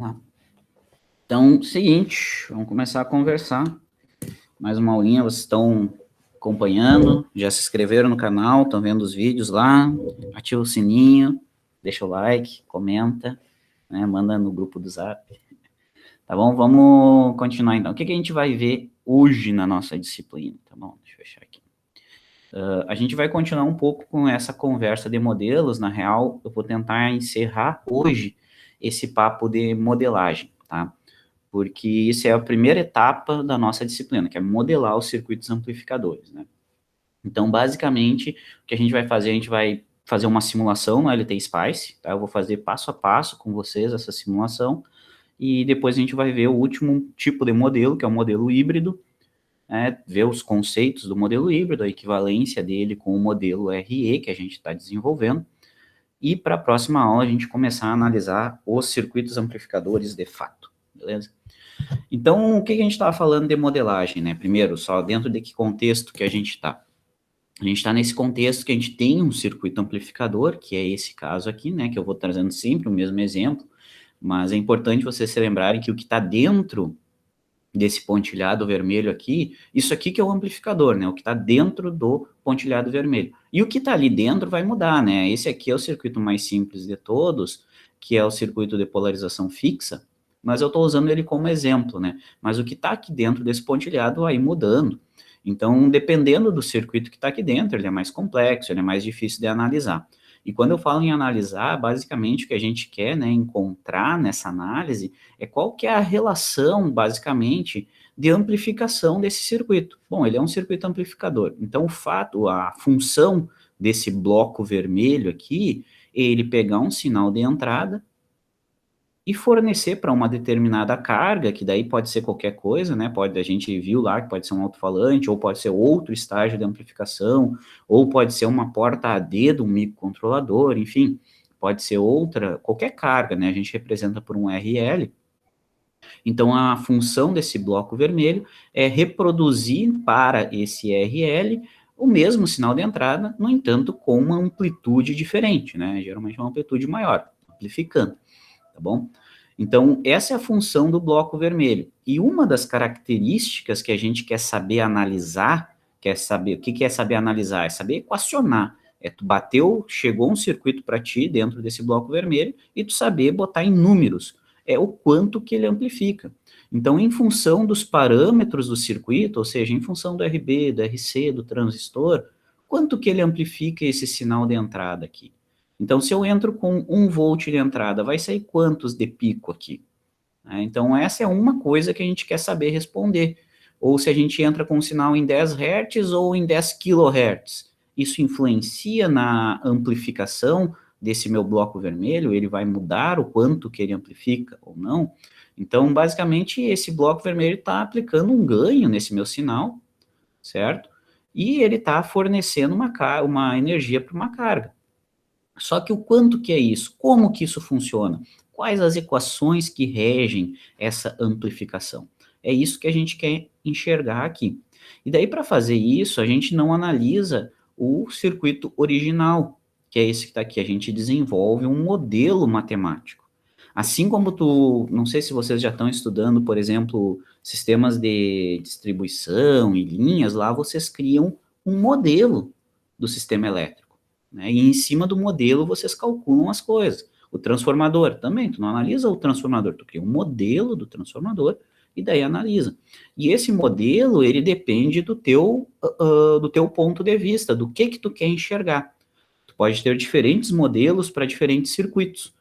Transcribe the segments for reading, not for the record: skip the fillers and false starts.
Lá. Então, seguinte, vamos começar a conversar. Mais uma aulinha, vocês estão acompanhando, já se inscreveram no canal, estão vendo os vídeos lá, ativa o sininho, deixa o like, comenta, né, manda no grupo do Zap. Tá bom? Vamos continuar então. O que a gente vai ver hoje na nossa disciplina? Tá bom? Deixa eu fechar aqui. A gente vai continuar um pouco com essa conversa de modelos. Na real, eu vou tentar encerrar hoje esse papo de modelagem, tá? Porque isso é a primeira etapa da nossa disciplina, que é modelar os circuitos amplificadores, né? Então, basicamente, o que a gente vai fazer uma simulação no LT Spice, tá? Eu vou fazer passo a passo com vocês essa simulação, e depois a gente vai ver o último tipo de modelo, que é o modelo híbrido, né? Ver os conceitos do modelo híbrido, a equivalência dele com o modelo RE que a gente está desenvolvendo, e para a próxima aula a gente começar a analisar os circuitos amplificadores de fato, beleza? Então, o que a gente estava falando de modelagem, né? Primeiro, só dentro de que contexto que a gente está? A gente está nesse contexto que a gente tem um circuito amplificador, que é esse caso aqui, né? Que eu vou trazendo sempre o mesmo exemplo, mas é importante vocês se lembrarem que o que está dentro desse pontilhado vermelho aqui, isso aqui que é o amplificador, né? O que está dentro do pontilhado vermelho. E o que está ali dentro vai mudar, né? Esse aqui é o circuito mais simples de todos, que é o circuito de polarização fixa, mas eu estou usando ele como exemplo, né? Mas o que está aqui dentro desse pontilhado vai mudando. Então, dependendo do circuito que está aqui dentro, ele é mais complexo, ele é mais difícil de analisar. E quando eu falo em analisar, basicamente o que a gente quer, né, encontrar nessa análise é qual que é a relação, basicamente, de amplificação desse circuito. Bom, ele é um circuito amplificador, então a função desse bloco vermelho aqui, é ele pegar um sinal de entrada e fornecer para uma determinada carga, que daí pode ser qualquer coisa, né? A gente viu lá que pode ser um alto-falante, ou pode ser outro estágio de amplificação, ou pode ser uma porta AD de um microcontrolador, enfim, pode ser qualquer carga, né? A gente representa por um RL. Então, a função desse bloco vermelho é reproduzir para esse RL o mesmo sinal de entrada, no entanto, com uma amplitude diferente, né? Geralmente uma amplitude maior, amplificando, tá bom? Então, essa é a função do bloco vermelho. E uma das características que a gente quer saber analisar, o que é saber analisar? É saber equacionar. É tu bateu, chegou um circuito para ti dentro desse bloco vermelho e tu saber botar em números. É o quanto que ele amplifica. Então, em função dos parâmetros do circuito, ou seja, em função do RB, do RC, do transistor, quanto que ele amplifica esse sinal de entrada aqui? Então, se eu entro com 1 volt de entrada, vai sair quantos de pico aqui? Então, essa é uma coisa que a gente quer saber responder. Ou se a gente entra com um sinal em 10 Hz ou em 10 kHz. Isso influencia na amplificação desse meu bloco vermelho? Ele vai mudar o quanto que ele amplifica ou não? Então, basicamente, esse bloco vermelho está aplicando um ganho nesse meu sinal, certo? E ele está fornecendo uma energia para uma carga. Só que o quanto que é isso? Como que isso funciona? Quais as equações que regem essa amplificação? É isso que a gente quer enxergar aqui. E daí, para fazer isso, a gente não analisa o circuito original, que é esse que está aqui. A gente desenvolve um modelo matemático. Assim como não sei se vocês já estão estudando, por exemplo, sistemas de distribuição e linhas, lá vocês criam um modelo do sistema elétrico, né? E em cima do modelo vocês calculam as coisas. O transformador também, tu não analisa o transformador, tu cria um modelo do transformador e daí analisa. E esse modelo, ele depende do teu ponto de vista, do que tu quer enxergar. Tu pode ter diferentes modelos para diferentes circuitos,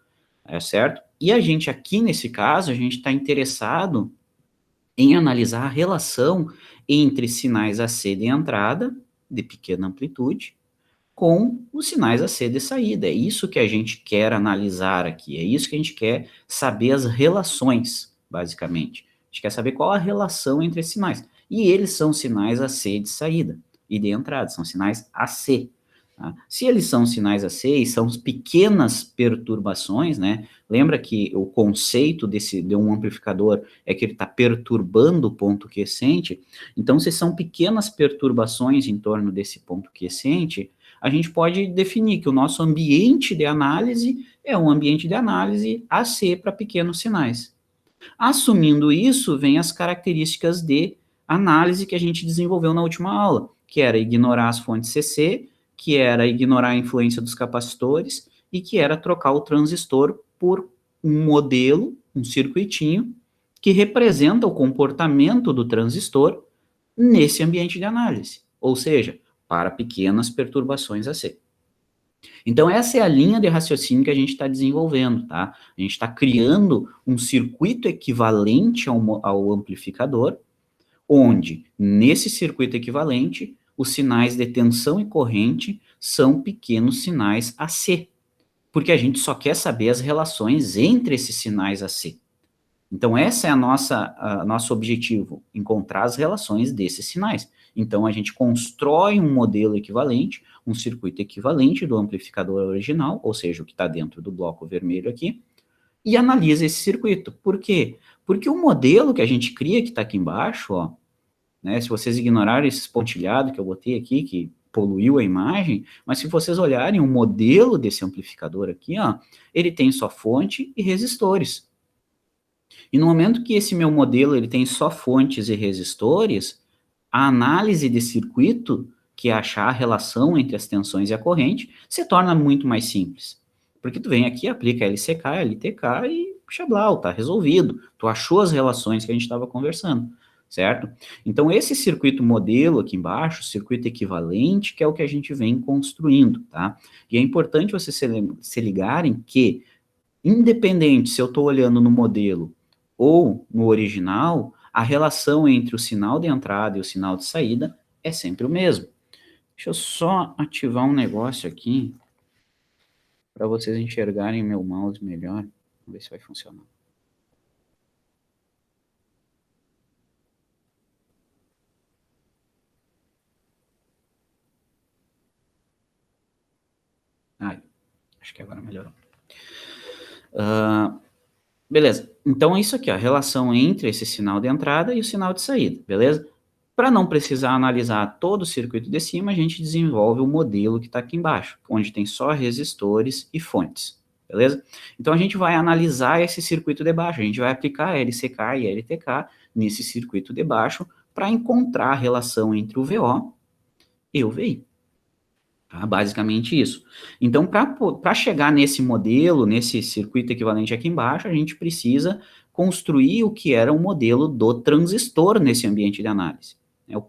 certo? E a gente aqui, nesse caso, a gente está interessado em analisar a relação entre sinais AC de entrada, de pequena amplitude, com os sinais AC de saída. É isso que a gente quer analisar aqui, é isso que a gente quer saber as relações, basicamente. A gente quer saber qual a relação entre esses sinais. E eles são sinais AC de saída e de entrada, são sinais AC. Tá? Se eles são sinais AC e são pequenas perturbações, né? Lembra que o conceito de um amplificador é que ele está perturbando o ponto quiescente? Então, se são pequenas perturbações em torno desse ponto quiescente, a gente pode definir que o nosso ambiente de análise é um ambiente de análise AC para pequenos sinais. Assumindo isso, vem as características de análise que a gente desenvolveu na última aula, que era ignorar as fontes CC, que era ignorar a influência dos capacitores e que era trocar o transistor por um modelo, um circuitinho, que representa o comportamento do transistor nesse ambiente de análise, ou seja, para pequenas perturbações AC. Então, essa é a linha de raciocínio que a gente está desenvolvendo, tá? A gente está criando um circuito equivalente ao amplificador, onde, nesse circuito equivalente, os sinais de tensão e corrente são pequenos sinais AC, porque a gente só quer saber as relações entre esses sinais AC. Então, essa é nosso objetivo, encontrar as relações desses sinais. Então, a gente constrói um modelo equivalente, um circuito equivalente do amplificador original, ou seja, o que está dentro do bloco vermelho aqui, e analisa esse circuito. Por quê? Porque o modelo que a gente cria, que está aqui embaixo, ó, né, se vocês ignorarem esse pontilhado que eu botei aqui, que poluiu a imagem, mas se vocês olharem o modelo desse amplificador aqui, ó, ele tem só fonte e resistores. E no momento que esse meu modelo ele tem só fontes e resistores, a análise de circuito, que é achar a relação entre as tensões e a corrente, se torna muito mais simples. Porque tu vem aqui, aplica LCK, LTK e xablau, tá resolvido. Tu achou as relações que a gente estava conversando, certo? Então, esse circuito modelo aqui embaixo, circuito equivalente, que é o que a gente vem construindo, tá? E é importante vocês se ligarem que, independente se eu estou olhando no modelo ou no original, a relação entre o sinal de entrada e o sinal de saída é sempre o mesmo. Deixa eu só ativar um negócio aqui para vocês enxergarem meu mouse melhor. Vamos ver se vai funcionar. Acho que agora melhorou. Beleza. Então, é isso aqui, ó, a relação entre esse sinal de entrada e o sinal de saída, beleza? Para não precisar analisar todo o circuito de cima, a gente desenvolve o modelo que está aqui embaixo, onde tem só resistores e fontes, beleza? Então, a gente vai analisar esse circuito de baixo, a gente vai aplicar LCK e LTK nesse circuito de baixo para encontrar a relação entre o VO e o VI. Tá? Basicamente isso. Então, para chegar nesse modelo, nesse circuito equivalente aqui embaixo, a gente precisa construir o que era o modelo do transistor nesse ambiente de análise.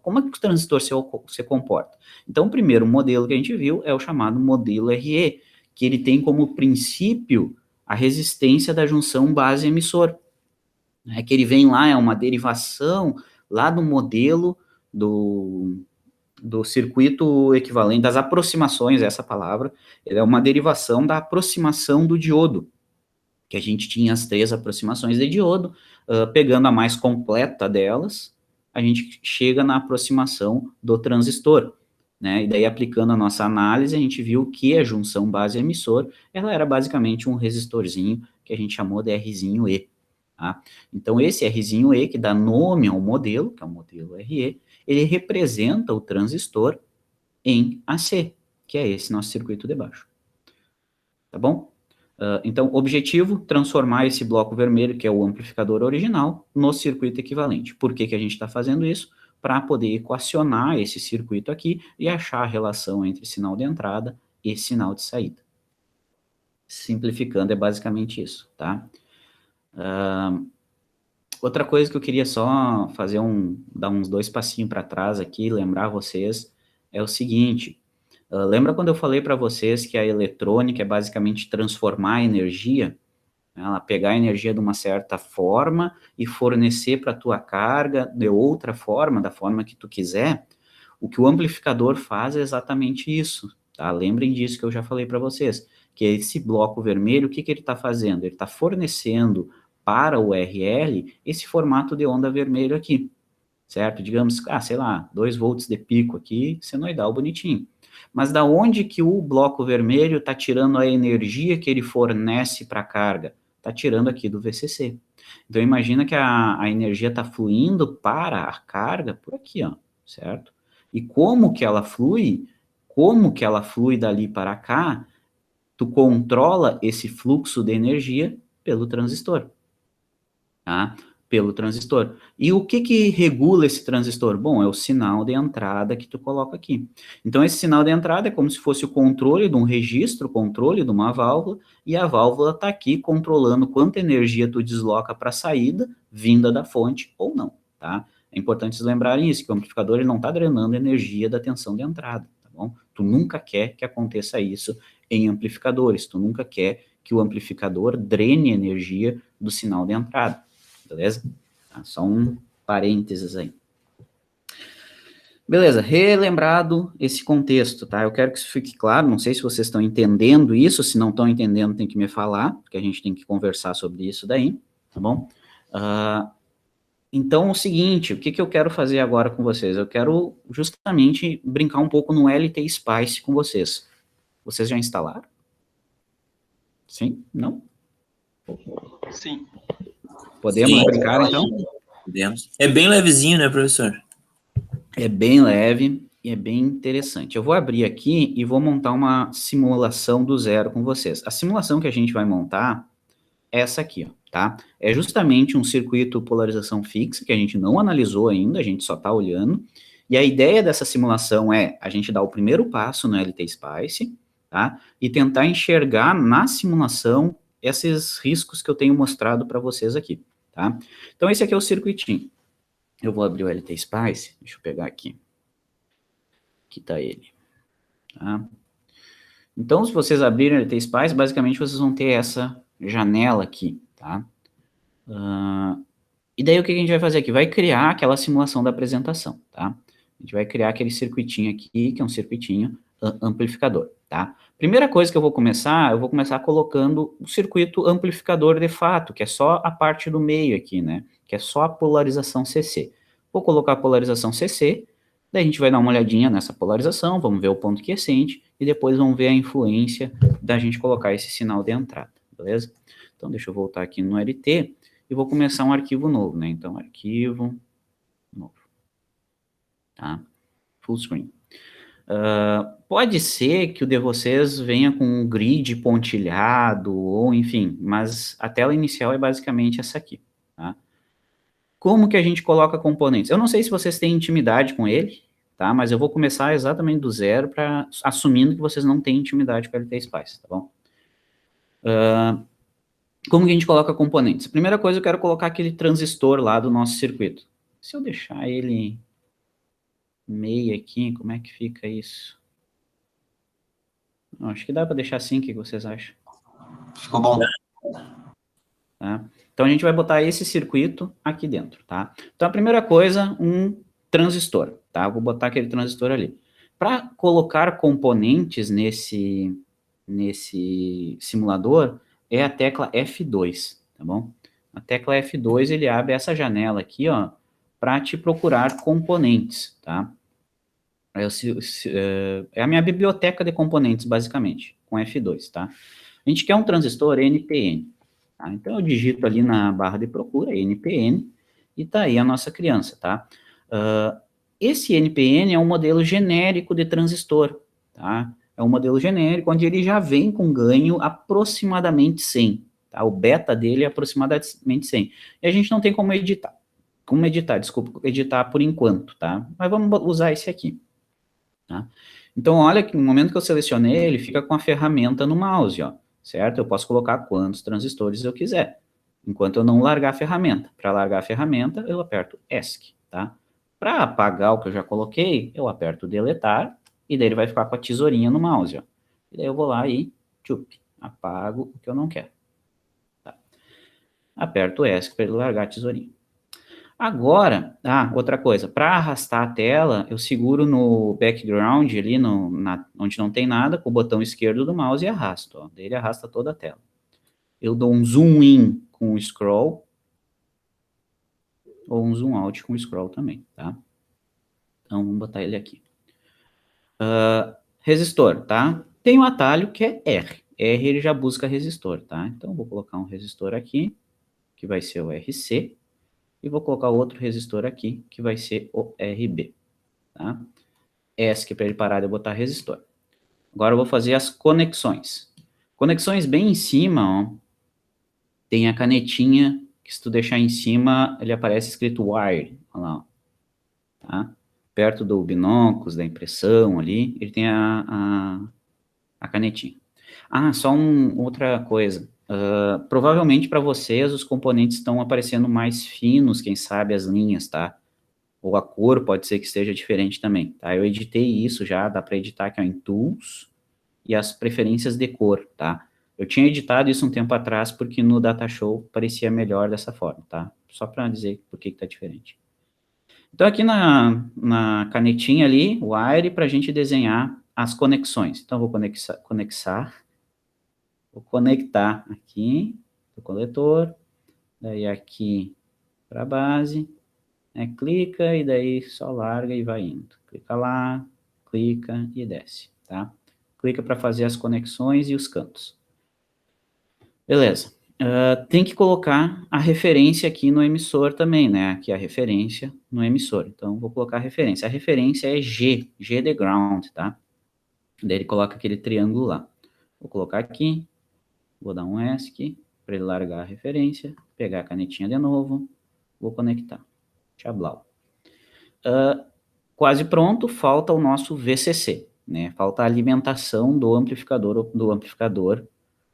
Como é que o transistor se comporta? Então, o primeiro modelo que a gente viu é o chamado modelo RE, que ele tem como princípio a resistência da junção base-emissor. Que ele vem lá, é uma derivação lá do modelo do circuito equivalente, das aproximações, essa palavra, ele é uma derivação da aproximação do diodo, que a gente tinha as 3 aproximações de diodo, pegando a mais completa delas, a gente chega na aproximação do transistor, né, e daí aplicando a nossa análise, a gente viu que a junção base-emissor, ela era basicamente um resistorzinho, que a gente chamou de Rzinho E, tá? Então, esse Rzinho E, que dá nome ao modelo, que é o modelo RE, ele representa o transistor em AC, que é esse nosso circuito de baixo. Tá bom? Então, objetivo, transformar esse bloco vermelho, que é o amplificador original, no circuito equivalente. Por que a gente está fazendo isso? Para poder equacionar esse circuito aqui e achar a relação entre sinal de entrada e sinal de saída. Simplificando, é basicamente isso, tá? Outra coisa que eu queria só dar uns 2 passinhos para trás aqui, lembrar vocês, é o seguinte, lembra quando eu falei para vocês que a eletrônica é basicamente transformar a energia, né, ela pegar a energia de uma certa forma e fornecer para a tua carga de outra forma, da forma que tu quiser? O que o amplificador faz é exatamente isso, tá? Lembrem disso que eu já falei para vocês, que esse bloco vermelho, o que ele está fazendo? Ele está fornecendo para o RL esse formato de onda vermelho aqui, certo? Digamos, sei lá, 2 volts de pico aqui, senoidal bonitinho. Mas da onde que o bloco vermelho está tirando a energia que ele fornece para a carga? Está tirando aqui do VCC. Então, imagina que a energia está fluindo para a carga por aqui, ó, certo? E como que ela flui dali para cá, Tu controla esse fluxo de energia pelo transistor, tá? Pelo transistor. E o que regula esse transistor? Bom, é o sinal de entrada que tu coloca aqui. Então, esse sinal de entrada é como se fosse o controle de um registro, o controle de uma válvula, e a válvula está aqui controlando quanta energia tu desloca para a saída, vinda da fonte ou não, tá? É importante vocês lembrarem isso, que o amplificador ele não está drenando energia da tensão de entrada, tá bom? Tu nunca quer que aconteça isso em amplificadores, tu nunca quer que o amplificador drene energia do sinal de entrada. Beleza? Tá, só um parênteses aí. Beleza, relembrado esse contexto, tá? Eu quero que isso fique claro, não sei se vocês estão entendendo isso, se não estão entendendo tem que me falar, porque a gente tem que conversar sobre isso daí, tá bom? Então, o seguinte, o que eu quero fazer agora com vocês? Eu quero justamente brincar um pouco no LT Spice com vocês. Vocês já instalaram? Sim? Não? Sim. Podemos brincar, então? Podemos. É bem levezinho, né, professor? É bem leve e é bem interessante. Eu vou abrir aqui e vou montar uma simulação do zero com vocês. A simulação que a gente vai montar é essa aqui, ó, tá? É justamente um circuito polarização fixa, que a gente não analisou ainda, a gente só está olhando. E a ideia dessa simulação é a gente dar o primeiro passo no LT Spice, tá? E tentar enxergar na simulação esses riscos que eu tenho mostrado para vocês aqui, tá? Então, esse aqui é o circuitinho. Eu vou abrir o LT Spice, deixa eu pegar aqui. Aqui está ele. Tá? Então, se vocês abrirem o LT Spice, basicamente vocês vão ter essa janela aqui, tá? E daí o que a gente vai fazer aqui? Vai criar aquela simulação da apresentação, tá? A gente vai criar aquele circuitinho aqui, que é um circuitinho amplificador, tá? Primeira coisa que eu vou começar colocando o circuito amplificador de fato, que é só a parte do meio aqui, né? Que é só a polarização CC. Vou colocar a polarização CC, daí a gente vai dar uma olhadinha nessa polarização, vamos ver o ponto quiescente, e depois vamos ver a influência da gente colocar esse sinal de entrada, beleza? Então, deixa eu voltar aqui no LT e vou começar um arquivo novo, né? Então, arquivo novo, tá? Full screen. Pode ser que o de vocês venha com um grid pontilhado, ou enfim, mas a tela inicial é basicamente essa aqui, tá? Como que a gente coloca componentes? Eu não sei se vocês têm intimidade com ele, tá? Mas eu vou começar exatamente do zero, assumindo que vocês não têm intimidade com o LT Spice, tá bom? Como que a gente coloca componentes? Primeira coisa, eu quero colocar aquele transistor lá do nosso circuito. Se eu deixar ele meio aqui, como é que fica isso? Acho que dá para deixar assim, o que vocês acham? Ficou bom. Tá? Então, a gente vai botar esse circuito aqui dentro, tá? Então, a primeira coisa, um transistor, tá? Vou botar aquele transistor ali. Para colocar componentes nesse simulador, é a tecla F2, tá bom? A tecla F2, ele abre essa janela aqui, ó, para te procurar componentes, tá? É a minha biblioteca de componentes, basicamente, com F2, tá? A gente quer um transistor NPN, tá? Então, eu digito ali na barra de procura, NPN, e tá aí a nossa criança, tá? Esse NPN é um modelo genérico de transistor, tá? É um modelo genérico, onde ele já vem com ganho aproximadamente 100, tá? O beta dele é aproximadamente 100. E a gente não tem como editar. Editar por enquanto, tá? Mas vamos usar esse aqui. Tá? Então, olha que no momento que eu selecionei, ele fica com a ferramenta no mouse, ó, certo? Eu posso colocar quantos transistores eu quiser, enquanto eu não largar a ferramenta. Para largar a ferramenta, eu aperto ESC, tá? Para apagar o que eu já coloquei, eu aperto deletar, e daí ele vai ficar com a tesourinha no mouse, ó. E daí eu vou lá e, apago o que eu não quero. Tá? Aperto ESC para ele largar a tesourinha. Agora, outra coisa, para arrastar a tela, eu seguro no background ali, onde não tem nada, com o botão esquerdo do mouse e arrasto, ó. Daí ele arrasta toda a tela. Eu dou um zoom in com o scroll, ou um zoom out com o scroll também, tá? Então, vamos botar ele aqui. Resistor, tá? Tem um atalho que é R. R ele já busca resistor, tá? Então, vou colocar um resistor aqui, que vai ser o RC, e vou colocar outro resistor aqui, que vai ser o RB, tá? ESC para ele parar de botar resistor. Agora eu vou fazer as conexões. Conexões bem em cima, ó, tem a canetinha, que se tu deixar em cima, ele aparece escrito wire, olha lá, ó, tá? Perto do binóculos, da impressão ali, ele tem a canetinha. Ah, só outra coisa. Provavelmente para vocês os componentes estão aparecendo mais finos, quem sabe as linhas, tá? Ou a cor pode ser que esteja diferente também, tá? Eu editei isso já, dá para editar aqui ó, em Tools e as preferências de cor, tá? Eu tinha editado isso um tempo atrás porque no Datashow parecia melhor dessa forma, tá? Só para dizer por que tá diferente. Então, aqui na canetinha ali, o Wire, para a gente desenhar as conexões. Então, vou conectar aqui o coletor, daí aqui para a base, né, clica e daí só larga e vai indo. Clica lá, clica e desce, tá? Clica para fazer as conexões e os cantos. Beleza. Tem que colocar a referência aqui no emissor também, né? Aqui a referência no emissor. Então, vou colocar a referência. A referência é G de ground, tá? Daí ele coloca aquele triângulo lá. Vou colocar aqui, vou dar um ESC para ele largar a referência, pegar a canetinha de novo, vou conectar. Tchablau. Quase pronto, falta o nosso VCC, né? Falta a alimentação do amplificador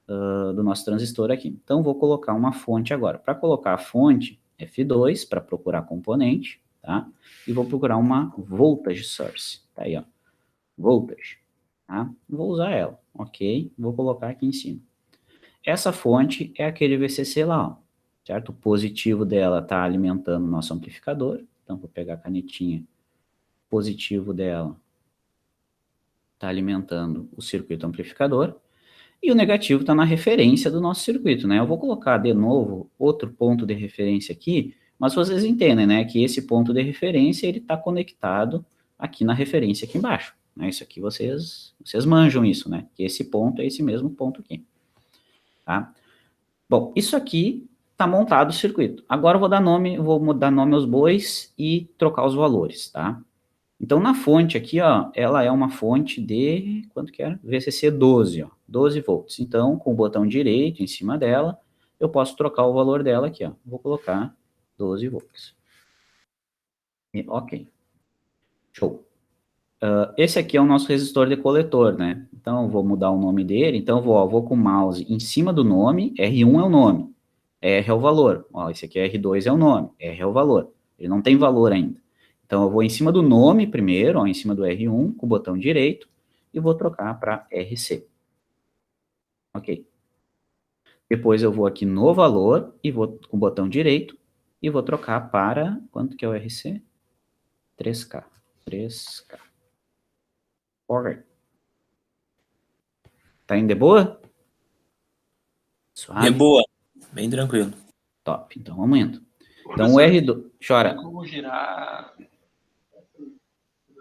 do nosso transistor aqui. Então, vou colocar uma fonte agora. Para colocar a fonte, F2, para procurar componente, tá? E vou procurar uma voltage source. Tá aí, ó. Voltage. Tá? Vou usar ela, ok? Vou colocar aqui em cima. Essa fonte é aquele VCC lá, ó, certo? O positivo dela está alimentando o nosso amplificador. Então, vou pegar a canetinha. O positivo dela está alimentando o circuito amplificador. E o negativo está na referência do nosso circuito, né? Eu vou colocar de novo outro ponto de referência aqui, mas vocês entendem, né? Que esse ponto de referência, ele está conectado aqui na referência aqui embaixo. Né? Isso aqui vocês manjam isso, né? Que esse ponto é esse mesmo ponto aqui. Tá? Bom, isso aqui está montado o circuito. Agora eu vou dar nome aos bois e trocar os valores, tá? Então, na fonte aqui, ó, ela é uma fonte de, quanto que era? VCC 12, ó, 12 volts. Então, com o botão direito em cima dela, eu posso trocar o valor dela aqui, ó. Vou colocar 12 volts. Ok. Show. Esse aqui é o nosso resistor de coletor, né? Então, eu vou mudar o nome dele. Então, vou com o mouse em cima do nome, R1 é o nome, R é o valor. Ó, esse aqui R2 é o nome, R é o valor. Ele não tem valor ainda. Então, eu vou em cima do nome primeiro, ó, em cima do R1, com o botão direito, e vou trocar para RC. Ok. Depois eu vou aqui no valor, e vou com o botão direito, e vou trocar para, quanto que é o RC? 3K. 3K. Ok. Tá indo de boa? Suave? É boa, bem tranquilo. Top, então vamos indo. Então o R2, chora. Tem como girar...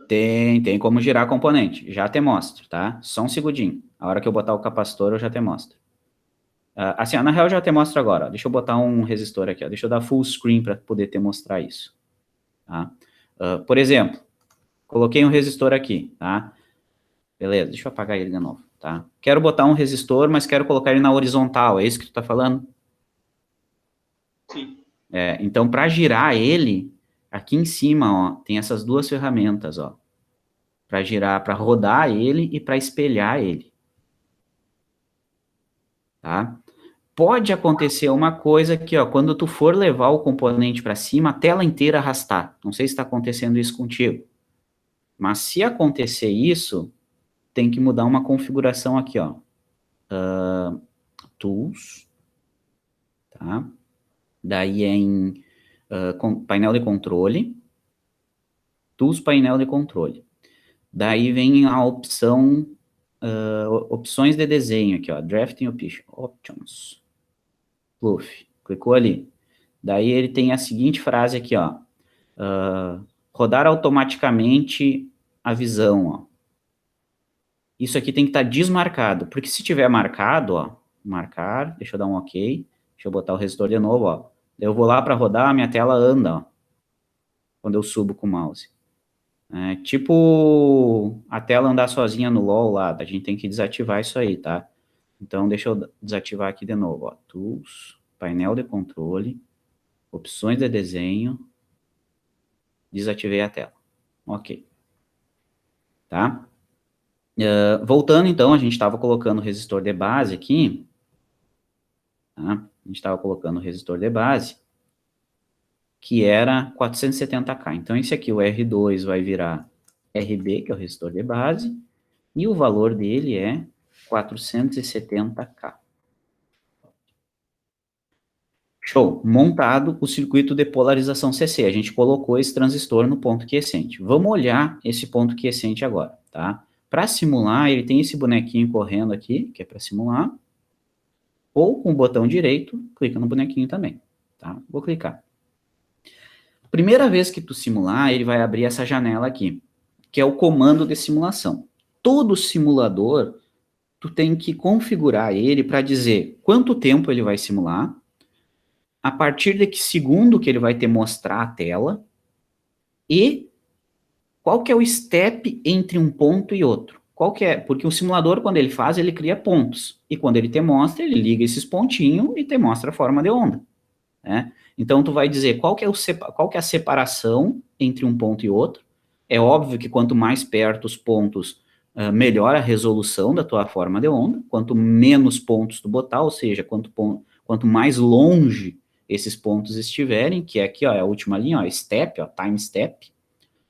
Tem como girar componente. Já te mostro, tá? Só um segundinho. A hora que eu botar o capacitor, eu já te mostro. Assim, na real, eu já te mostro agora. Ó. Deixa eu botar um resistor aqui. Ó. Deixa eu dar full screen para poder te mostrar isso. Tá? Por exemplo, coloquei um resistor aqui, tá? Beleza, deixa eu apagar ele de novo, tá? Quero botar um resistor, mas quero colocar ele na horizontal. É isso que tu tá falando? Sim. Então, para girar ele, aqui em cima, ó, tem essas duas ferramentas, ó. Para girar, para rodar ele e para espelhar ele. Tá? Pode acontecer uma coisa aqui, ó, quando tu for levar o componente para cima, a tela inteira arrastar. Não sei se está acontecendo isso contigo. Mas se acontecer isso, tem que mudar uma configuração aqui, ó. Tools, tá? Daí é em painel de controle. Tools, painel de controle. Daí vem a opção, opções de desenho aqui, ó. Drafting Options. Pluf. Clicou ali. Daí ele tem a seguinte frase aqui, ó. Rodar automaticamente a visão, ó. Isso aqui tem que estar desmarcado, porque se tiver marcado, ó, marcar, deixa eu dar um ok, deixa eu botar o resistor de novo, ó. Eu vou lá para rodar, a minha tela anda, ó, quando eu subo com o mouse. Tipo a tela andar sozinha no LoL lá, a gente tem que desativar isso aí, tá? Então, deixa eu desativar aqui de novo, ó. Tools, painel de controle, opções de desenho, desativei a tela. Ok. Tá? Voltando, então, a gente estava colocando o resistor de base aqui. Tá? A gente estava colocando o resistor de base, que era 470K. Então, esse aqui, o R2, vai virar RB, que é o resistor de base, e o valor dele é 470K. Show. Montado o circuito de polarização CC. A gente colocou esse transistor no ponto quiescente. Vamos olhar esse ponto quiescente agora, tá? Para simular, ele tem esse bonequinho correndo aqui, que é para simular. Ou com o botão direito, clica no bonequinho também, tá? Vou clicar. Primeira vez que tu simular, ele vai abrir essa janela aqui, que é o comando de simulação. Todo simulador, tu tem que configurar ele para dizer quanto tempo ele vai simular, a partir de que segundo que ele vai te mostrar a tela, e qual que é o step entre um ponto e outro. Qual que é? Porque o simulador, quando ele faz, ele cria pontos. E quando ele te mostra, ele liga esses pontinhos e te mostra a forma de onda. Né? Então, tu vai dizer qual que é a separação entre um ponto e outro. É óbvio que quanto mais perto os pontos, melhor a resolução da tua forma de onda. Quanto menos pontos tu botar, ou seja, quanto mais longe esses pontos estiverem, que é aqui, ó, é a última linha, ó, step, ó, time step.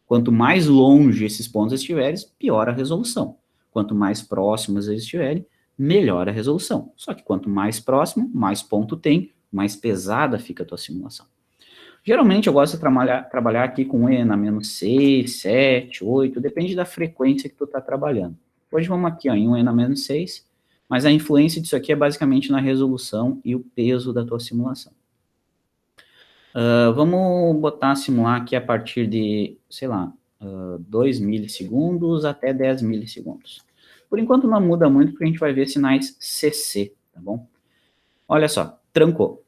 Quanto mais longe esses pontos estiverem, pior a resolução. Quanto mais próximos eles estiverem, melhor a resolução. Só que quanto mais próximo, mais ponto tem, mais pesada fica a tua simulação. Geralmente eu gosto de trabalhar aqui com E na menos 6, 7, 8, depende da frequência que tu está trabalhando. Hoje vamos aqui ó, em um E na menos 6, mas a influência disso aqui é basicamente na resolução e o peso da tua simulação. Vamos botar simular aqui a partir de, sei lá, 2 milissegundos até 10 milissegundos. Por enquanto não muda muito, porque a gente vai ver sinais CC, tá bom? Olha só, trancou.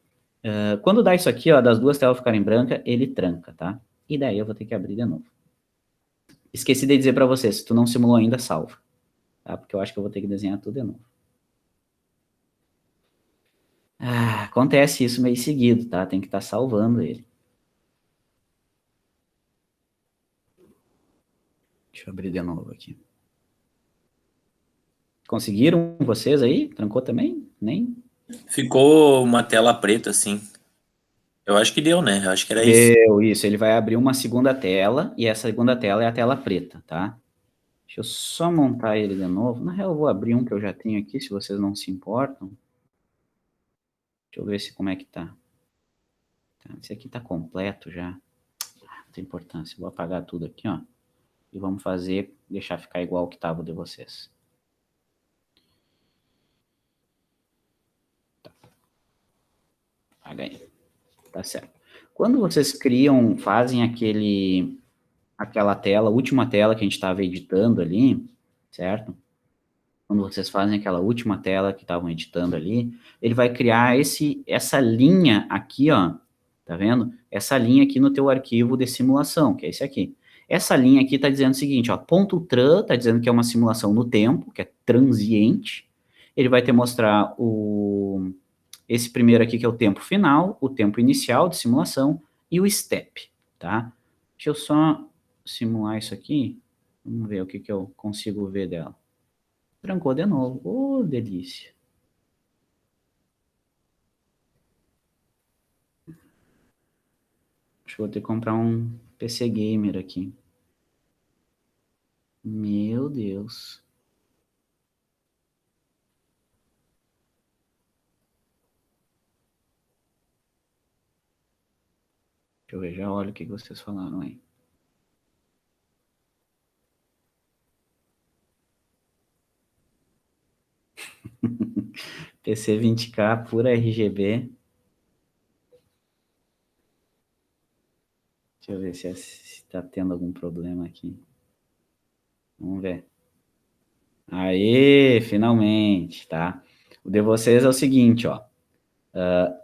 Quando dá isso aqui, ó, das duas telas ficarem brancas, ele tranca, tá? E daí eu vou ter que abrir de novo. Esqueci de dizer para você, se tu não simulou ainda, salva. Tá? Porque eu acho que eu vou ter que desenhar tudo de novo. Acontece isso meio seguido, tá? Tem que estar salvando ele. Deixa eu abrir de novo aqui. Conseguiram vocês aí? Trancou também? Nem? Ficou uma tela preta, assim. Eu acho que deu, né? Eu acho que era isso. Deu, isso. Ele vai abrir uma segunda tela, e essa segunda tela é a tela preta, tá? Deixa eu só montar ele de novo. Na real, eu vou abrir um que eu já tenho aqui, se vocês não se importam. Deixa eu ver como é que tá. Esse aqui tá completo já. Não tem importância. Vou apagar tudo aqui, ó. E vamos deixar ficar igual o que tava de vocês. Tá. Apaga aí. Tá certo. Quando vocês fazem aquela tela, última tela que a gente estava editando ali, certo? Quando vocês fazem aquela última tela que estavam editando ali, ele vai criar essa linha aqui, ó, tá vendo? Essa linha aqui no teu arquivo de simulação, que é esse aqui. Essa linha aqui está dizendo o seguinte, ó, ponto .tran está dizendo que é uma simulação no tempo, que é transiente. Ele vai te mostrar esse primeiro aqui que é o tempo final, o tempo inicial de simulação e o step, tá? Deixa eu só simular isso aqui. Vamos ver o que eu consigo ver dela. Trancou de novo. Ô, delícia. Acho que vou ter que comprar um PC Gamer aqui. Meu Deus. Deixa eu ver, já olha o que vocês falaram aí. PC 20K, pura RGB. Deixa eu ver se tá tendo algum problema aqui. Vamos ver. Aê, finalmente, tá? O de vocês é o seguinte, ó.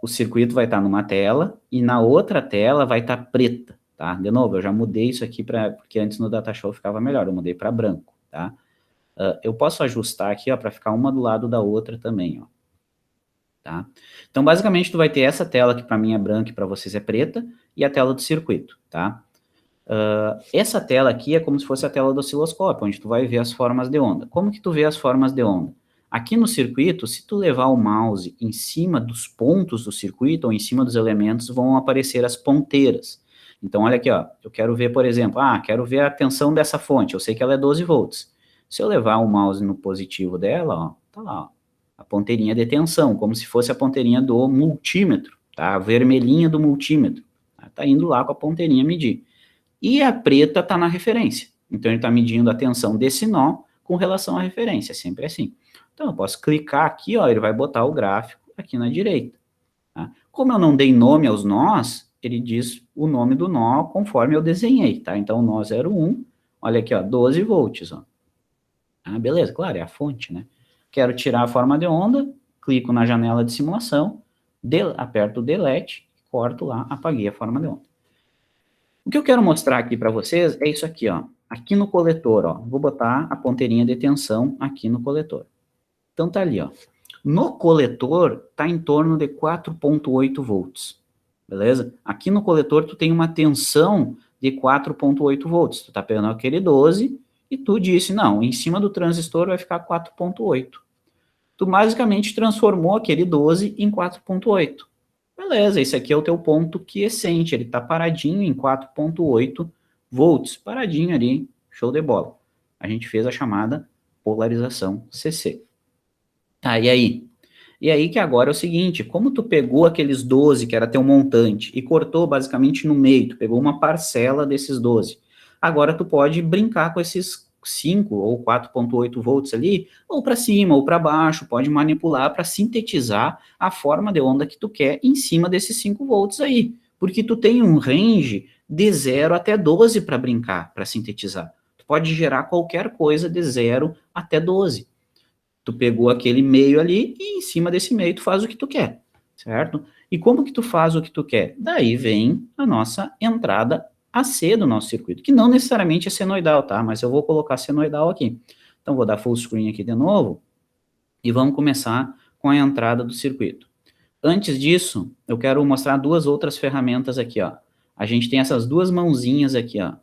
O circuito vai estar numa tela e na outra tela vai estar preta, tá? De novo, eu já mudei isso aqui porque antes no Datashow ficava melhor, eu mudei para branco, tá? Eu posso ajustar aqui, ó, para ficar uma do lado da outra também, ó. Tá? Então, basicamente, tu vai ter essa tela que para mim é branca e para vocês é preta, e a tela do circuito, tá? Essa tela aqui é como se fosse a tela do osciloscópio, onde tu vai ver as formas de onda. Como que tu vê as formas de onda? Aqui no circuito, se tu levar o mouse em cima dos pontos do circuito, ou em cima dos elementos, vão aparecer as ponteiras. Então, olha aqui, ó, eu quero ver, por exemplo, quero ver a tensão dessa fonte, eu sei que ela é 12 volts. Se eu levar o mouse no positivo dela, ó, tá lá, ó, a ponteirinha de tensão, como se fosse a ponteirinha do multímetro, tá? A vermelhinha do multímetro. Tá indo lá com a ponteirinha medir. E a preta está na referência. Então, ele está medindo a tensão desse nó com relação à referência, sempre assim. Então, eu posso clicar aqui, ó, ele vai botar o gráfico aqui na direita. Tá? Como eu não dei nome aos nós, ele diz o nome do nó conforme eu desenhei, tá? Então, o nó 01, olha aqui, ó, 12 volts, ó. Beleza, claro, é a fonte, né? Quero tirar a forma de onda, clico na janela de simulação, aperto o delete, corto lá, apaguei a forma de onda. O que eu quero mostrar aqui para vocês é isso aqui, ó. Aqui no coletor, ó. Vou botar a ponteirinha de tensão aqui no coletor. Então tá ali, ó. No coletor tá em torno de 4.8 volts. Beleza? Aqui no coletor tu tem uma tensão de 4.8 volts. Tu tá pegando aquele 12 e tu disse, não, em cima do transistor vai ficar 4.8. Tu basicamente transformou aquele 12 em 4.8. Beleza, esse aqui é o teu ponto quiescente, ele está paradinho em 4.8 volts, paradinho ali, show de bola. A gente fez a chamada polarização CC. Tá, e aí? E aí que agora é o seguinte, como tu pegou aqueles 12, que era teu montante, e cortou basicamente no meio, tu pegou uma parcela desses 12, agora tu pode brincar com esses 5 ou 4.8 volts ali, ou para cima, ou para baixo, pode manipular para sintetizar a forma de onda que tu quer em cima desses 5 volts aí, porque tu tem um range de 0 até 12 para brincar, para sintetizar. Tu pode gerar qualquer coisa de 0 até 12. Tu pegou aquele meio ali e em cima desse meio tu faz o que tu quer, certo? E como que tu faz o que tu quer? Daí vem a nossa entrada AC do nosso circuito, que não necessariamente é senoidal, tá? Mas eu vou colocar senoidal aqui. Então, vou dar full screen aqui de novo e vamos começar com a entrada do circuito. Antes disso, eu quero mostrar duas outras ferramentas aqui, ó. A gente tem essas duas mãozinhas aqui, ó,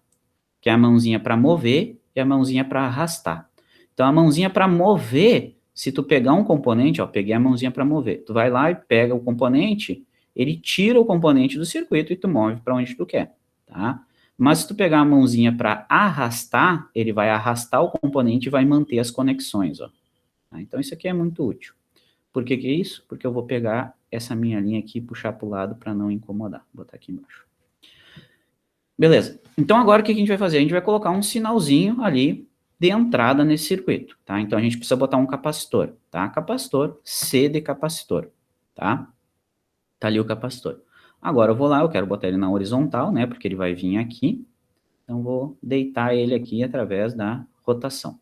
que é a mãozinha para mover e a mãozinha para arrastar. Então, a mãozinha para mover, se tu pegar um componente, ó, peguei a mãozinha para mover, tu vai lá e pega o componente, ele tira o componente do circuito e tu move para onde tu quer, tá? Mas se tu pegar a mãozinha para arrastar, ele vai arrastar o componente e vai manter as conexões, ó. Tá? Então, isso aqui é muito útil. Por que que é isso? Porque eu vou pegar essa minha linha aqui e puxar para o lado para não incomodar. Vou botar aqui embaixo. Beleza. Então, agora o que a gente vai fazer? A gente vai colocar um sinalzinho ali de entrada nesse circuito, tá? Então, a gente precisa botar um capacitor, tá? Capacitor, C de capacitor, tá? Tá ali o capacitor. Agora, eu vou lá, eu quero botar ele na horizontal, né? Porque ele vai vir aqui. Então, vou deitar ele aqui através da rotação.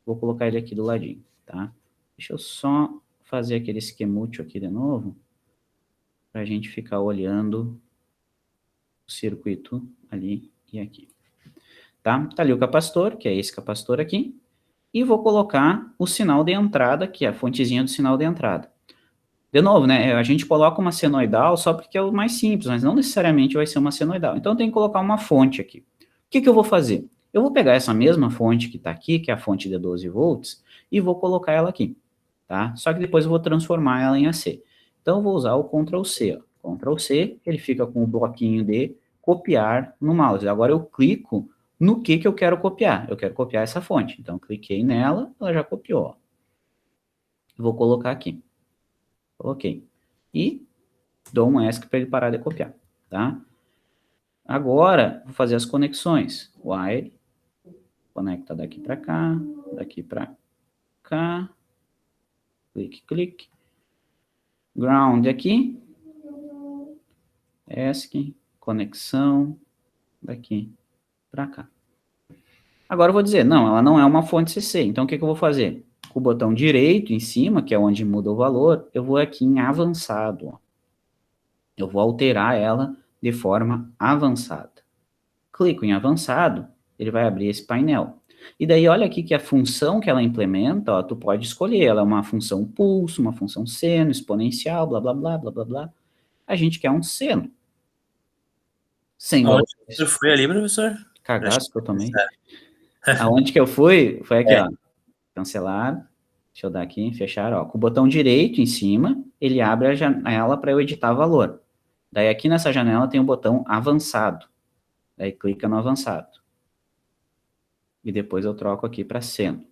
Vou colocar ele aqui do ladinho, tá? Deixa eu só fazer aquele esquemútil aqui de novo, para a gente ficar olhando o circuito ali e aqui. Tá? Tá ali o capacitor, que é esse capacitor aqui, e vou colocar o sinal de entrada, que é a fontezinha do sinal de entrada. De novo, né, a gente coloca uma senoidal só porque é o mais simples, mas não necessariamente vai ser uma senoidal. Então, eu tenho que colocar uma fonte aqui. O que que eu vou fazer? Eu vou pegar essa mesma fonte que está aqui, que é a fonte de 12 volts, e vou colocar ela aqui, tá? Só que depois eu vou transformar ela em AC. Então, eu vou usar o Ctrl C, ó. Ctrl C, ele fica com o bloquinho de copiar no mouse. Agora eu clico no que eu quero copiar. Eu quero copiar essa fonte. Então, cliquei nela, ela já copiou. Vou colocar aqui. Coloquei. E dou um ESC para ele parar de copiar, tá? Agora, vou fazer as conexões. Wire, conecta daqui para cá. Clique, clique. Ground aqui. ESC, conexão daqui para cá. Agora eu vou dizer, não, ela não é uma fonte CC, então o que eu vou fazer? Com o botão direito em cima, que é onde muda o valor, eu vou aqui em avançado, ó. Eu vou alterar ela de forma avançada. Clico em avançado, ele vai abrir esse painel. E daí, olha aqui que a função que ela implementa, ó, tu pode escolher, ela é uma função pulso, uma função seno, exponencial, blá, blá, blá, blá, blá, blá. A gente quer um seno. Sem valor. Onde você foi ali, professor? Cagaço que eu tomei. Aonde que eu fui? Foi aqui, ó. Cancelar. Deixa eu dar aqui, fechar, ó. Com o botão direito em cima, ele abre a janela para eu editar valor. Daí aqui nessa janela tem o botão avançado. Daí clica no avançado. E depois eu troco aqui para seno.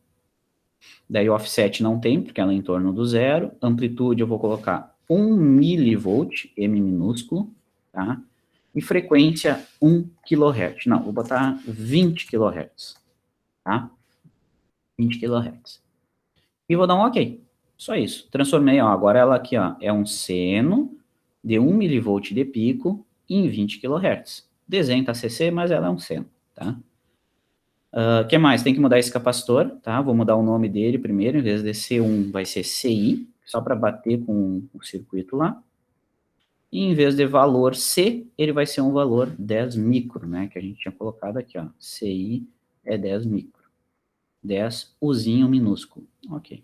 Daí o offset não tem, porque ela é em torno do zero. Amplitude eu vou colocar 1 milivolt, M minúsculo, tá? E frequência 1 kHz. Não, vou botar 20 kHz, tá? 20 kHz. E vou dar um OK. Só isso. Transformei, ó, agora ela aqui, ó, é um seno de 1 milivolt de pico em 20 kHz. Desenho tá CC, mas ela é um seno, tá? O que mais? Tem que mudar esse capacitor, tá? Vou mudar o nome dele primeiro, em vez de C1 vai ser CI, só para bater com o circuito lá. E em vez de valor C, ele vai ser um valor 10 micro, né? Que a gente tinha colocado aqui, ó. CI é 10 micro. 10 Uzinho minúsculo. Ok.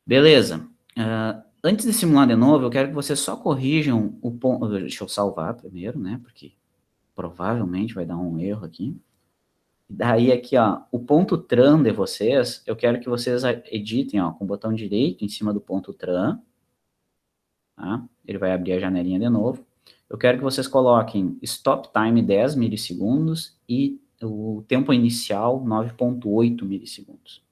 Beleza. Antes de simular de novo, eu quero que vocês só corrijam o ponto... Deixa eu salvar primeiro, né? Porque provavelmente vai dar um erro aqui. Daí aqui, ó, o ponto tran de vocês, eu quero que vocês editem, ó, com o botão direito em cima do ponto tran, tá? Ele vai abrir a janelinha de novo. Eu quero que vocês coloquem stop time 10 milissegundos e o tempo inicial 9,8 milissegundos.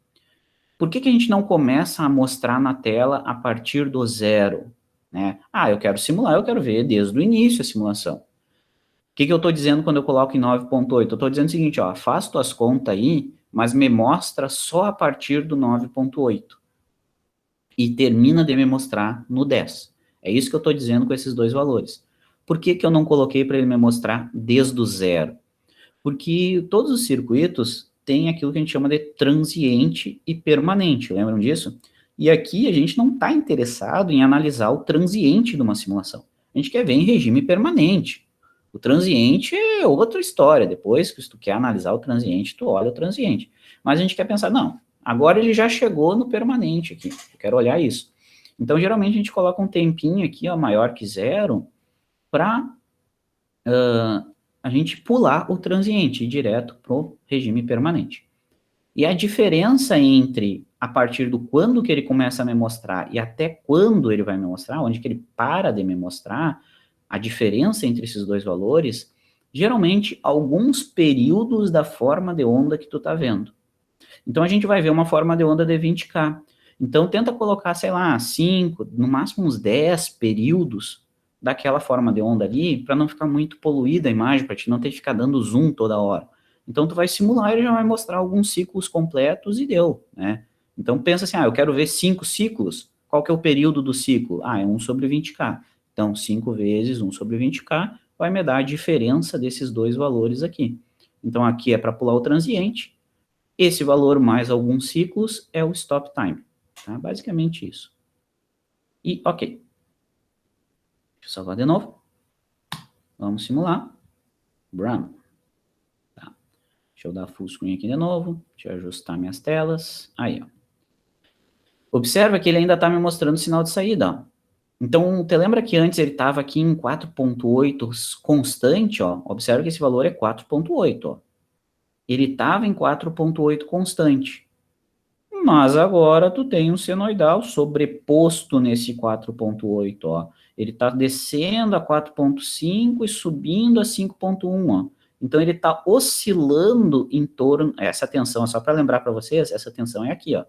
Por que que a gente não começa a mostrar na tela a partir do zero, né? Eu quero simular, eu quero ver desde o início a simulação. O que eu estou dizendo quando eu coloco em 9,8? Eu estou dizendo o seguinte, ó, faz tuas contas aí, mas me mostra só a partir do 9,8. E termina de me mostrar no 10. É isso que eu estou dizendo com esses dois valores. Por que que eu não coloquei para ele me mostrar desde o zero? Porque todos os circuitos têm aquilo que a gente chama de transiente e permanente, lembram disso? E aqui a gente não está interessado em analisar o transiente de uma simulação. A gente quer ver em regime permanente. O transiente é outra história. Depois que tu quer analisar o transiente, tu olha o transiente. Mas a gente quer pensar, não, agora ele já chegou no permanente aqui. Eu quero olhar isso. Então, geralmente, a gente coloca um tempinho aqui, ó, maior que zero, para a gente pular o transiente e ir direto para o regime permanente. E a diferença entre a partir do quando que ele começa a me mostrar e até quando ele vai me mostrar, onde que ele para de me mostrar, a diferença entre esses dois valores, geralmente alguns períodos da forma de onda que tu está vendo. Então a gente vai ver uma forma de onda de 20K. Então tenta colocar, sei lá, 5, no máximo uns 10 períodos daquela forma de onda ali, para não ficar muito poluída a imagem, para te não ter que ficar dando zoom toda hora. Então tu vai simular e ele já vai mostrar alguns ciclos completos e deu, né? Então pensa assim, eu quero ver 5 ciclos, qual que é o período do ciclo? É 1 sobre 20K. Então 5 vezes 1 sobre 20K vai me dar a diferença desses dois valores aqui. Então aqui é para pular o transiente, esse valor mais alguns ciclos é o stop time, tá? Basicamente isso. E ok. Deixa eu salvar de novo. Vamos simular. Run. Tá. Deixa eu dar full screen aqui de novo. Deixa eu ajustar minhas telas. Aí, ó. Observa que ele ainda está me mostrando o sinal de saída, ó. Então, te lembra que antes ele estava aqui em 4.8 constante, ó? Observa que esse valor é 4.8, ó. Ele estava em 4.8 constante. Mas agora tu tem um senoidal sobreposto nesse 4.8, ó. Ele está descendo a 4.5 e subindo a 5.1, ó. Então ele está oscilando em torno... Essa tensão, só para lembrar para vocês, essa tensão é aqui, ó.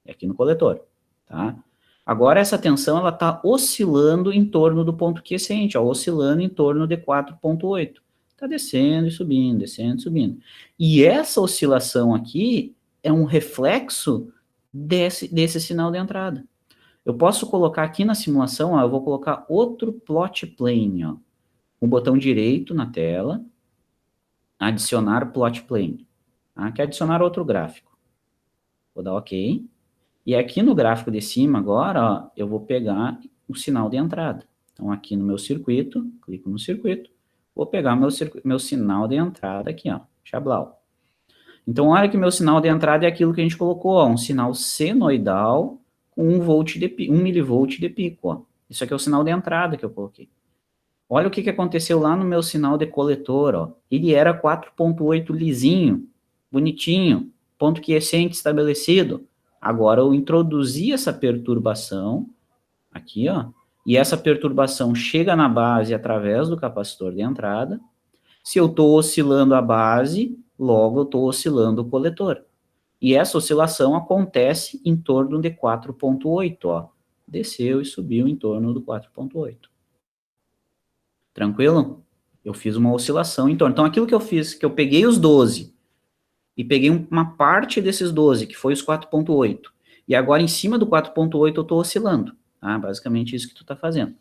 É aqui no coletor, tá? Agora essa tensão, ela está oscilando em torno do ponto quiescente, ó, oscilando em torno de 4.8. Está descendo e subindo, descendo e subindo. E essa oscilação aqui é um reflexo desse sinal de entrada. Eu posso colocar aqui na simulação, ó, eu vou colocar outro plot plane, ó. Um botão direito na tela, adicionar plot plane. Tá? Quer adicionar outro gráfico. Vou dar OK. E aqui no gráfico de cima agora, ó, eu vou pegar o sinal de entrada. Então aqui no meu circuito, clico no circuito, vou pegar meu sinal de entrada aqui, ó, Chablau. Então, olha que meu sinal de entrada é aquilo que a gente colocou, ó, um sinal senoidal com 1 milivolt de pico, ó. Isso aqui é o sinal de entrada que eu coloquei. Olha o que aconteceu lá no meu sinal de coletor, ó. Ele era 4.8 lisinho, bonitinho, ponto quiescente estabelecido. Agora eu introduzi essa perturbação, aqui, ó, e essa perturbação chega na base através do capacitor de entrada. Se eu estou oscilando a base, logo eu estou oscilando o coletor. E essa oscilação acontece em torno de 4.8, ó. Desceu e subiu em torno do 4.8. Tranquilo? Eu fiz uma oscilação em torno. Então, aquilo que eu fiz, que eu peguei os 12 e peguei uma parte desses 12, que foi os 4.8, e agora em cima do 4.8 eu estou oscilando. Tá? Basicamente isso que tu está fazendo.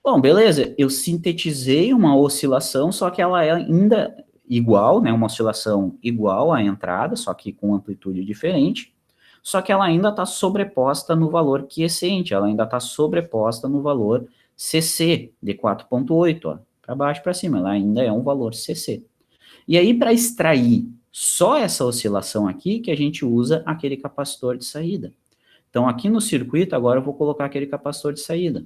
Bom, beleza, eu sintetizei uma oscilação, só que ela é ainda igual, né, uma oscilação igual à entrada, só que com amplitude diferente, só que ela ainda está sobreposta no valor quiescente, ela ainda está sobreposta no valor CC de 4.8, ó, para baixo para cima, ela ainda é um valor CC. E aí, para extrair só essa oscilação aqui, que a gente usa aquele capacitor de saída. Então, aqui no circuito, agora eu vou colocar aquele capacitor de saída.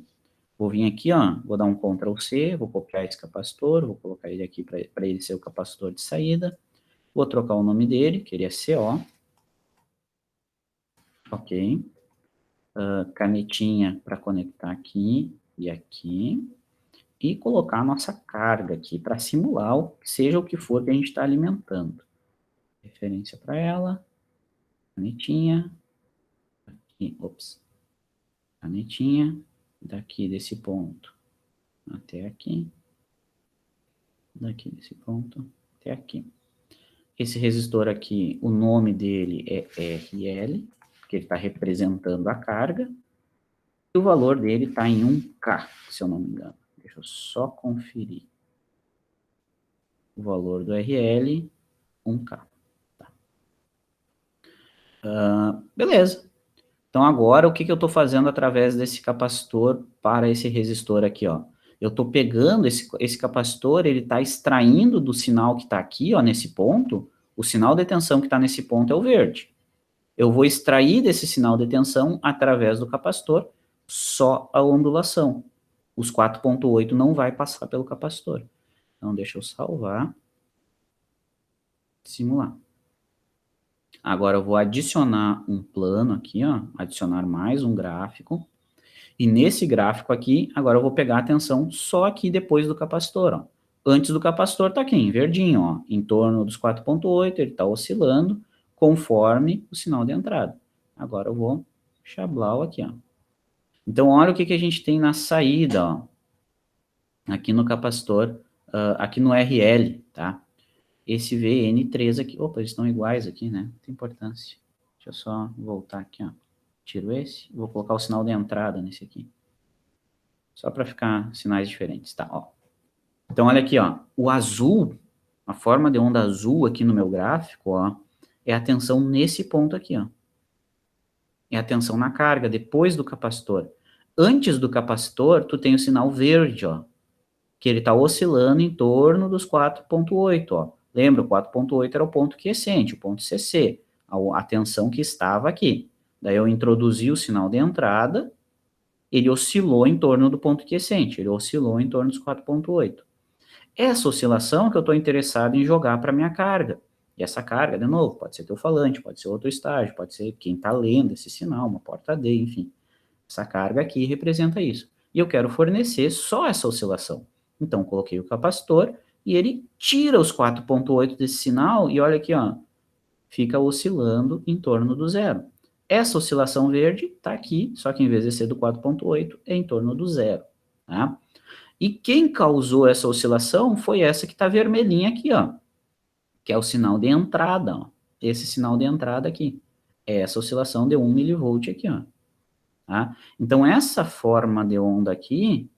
Vou vir aqui, ó, vou dar um Ctrl C, vou copiar esse capacitor, vou colocar ele aqui para ele ser o capacitor de saída. Vou trocar o nome dele, que ele é CO. Ok. Canetinha para conectar aqui e aqui. E colocar a nossa carga aqui para simular, seja o que for que a gente está alimentando. Referência para ela. Canetinha. Aqui, ops. Canetinha. Daqui desse ponto até aqui. Daqui desse ponto até aqui. Esse resistor aqui, o nome dele é RL, porque ele está representando a carga. E o valor dele está em 1K, se eu não me engano. Deixa eu só conferir. O valor do RL, 1K. Tá. Beleza. Então, agora, o que eu estou fazendo através desse capacitor para esse resistor aqui, ó? Eu estou pegando esse capacitor, ele está extraindo do sinal que está aqui, ó, nesse ponto, o sinal de tensão que está nesse ponto é o verde. Eu vou extrair desse sinal de tensão, através do capacitor, só a ondulação. Os 4.8 não vai passar pelo capacitor. Então, deixa eu salvar. Simular. Agora eu vou adicionar um plano aqui, ó, adicionar mais um gráfico, e nesse gráfico aqui, agora eu vou pegar a tensão só aqui depois do capacitor, ó. Antes do capacitor tá aqui, em verdinho, ó, em torno dos 4.8, ele tá oscilando conforme o sinal de entrada. Agora eu vou chablau aqui, ó. Então, olha o que a gente tem na saída, ó, aqui no capacitor, aqui no RL, tá? Esse VN3 aqui, opa, eles estão iguais aqui, né? Não tem importância. Deixa eu só voltar aqui, ó. Tiro esse, vou colocar o sinal de entrada nesse aqui. Só para ficar sinais diferentes, tá? Ó. Então, olha aqui, ó. O azul, a forma de onda azul aqui no meu gráfico, ó, é a tensão nesse ponto aqui, ó. É a tensão na carga, depois do capacitor. Antes do capacitor, tu tem o sinal verde, ó, que ele está oscilando em torno dos 4.8, ó. Lembra, o 4.8 era o ponto quiescente, o ponto CC, a tensão que estava aqui. Daí eu introduzi o sinal de entrada, ele oscilou em torno do ponto quiescente, ele oscilou em torno dos 4.8. Essa oscilação que eu estou interessado em jogar para minha carga. E essa carga, de novo, pode ser teu falante, pode ser outro estágio, pode ser quem está lendo esse sinal, uma porta D, enfim. Essa carga aqui representa isso. E eu quero fornecer só essa oscilação. Então, coloquei o capacitor e ele tira os 4.8 desse sinal e olha aqui, ó, fica oscilando em torno do zero. Essa oscilação verde está aqui, só que em vez de ser do 4.8, é em torno do zero, tá? E quem causou essa oscilação foi essa que está vermelhinha aqui, ó, que é o sinal de entrada, ó. Esse sinal de entrada aqui. É essa oscilação de 1 milivolt aqui, ó. Tá? Então, essa forma de onda aqui,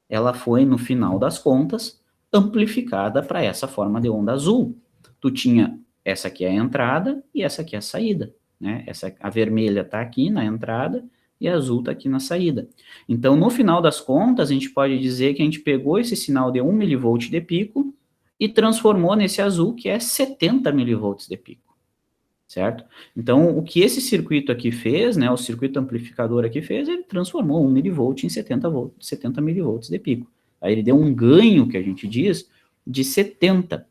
ela foi, no final das contas, amplificada para essa forma de onda azul. Tu tinha, essa aqui é a entrada e essa aqui é a saída, né? A vermelha está aqui na entrada e a azul está aqui na saída. Então, no final das contas, a gente pode dizer que a gente pegou esse sinal de 1 milivolt de pico e transformou nesse azul, que é 70 milivolts de pico, certo? Então, o que esse circuito aqui fez, né, o circuito amplificador aqui fez, ele transformou 1 milivolt em 70 milivolts de pico. Aí ele deu um ganho, que a gente diz, de 70.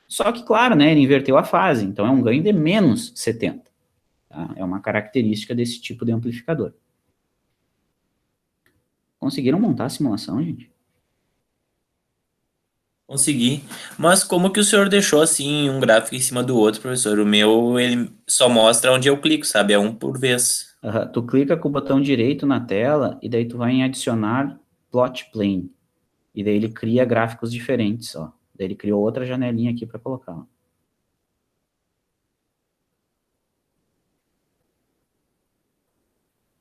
Só que, claro, né, ele inverteu a fase, então é um ganho de menos 70. Tá? É uma característica desse tipo de amplificador. Conseguiram montar a simulação, gente? Consegui. Mas como que o senhor deixou assim um gráfico em cima do outro, professor? O meu, ele só mostra onde eu clico, sabe? É um por vez. Tu clica com o botão direito na tela e daí tu vai em adicionar plot plane. E daí ele cria gráficos diferentes, ó. Daí ele criou outra janelinha aqui para colocar, ó.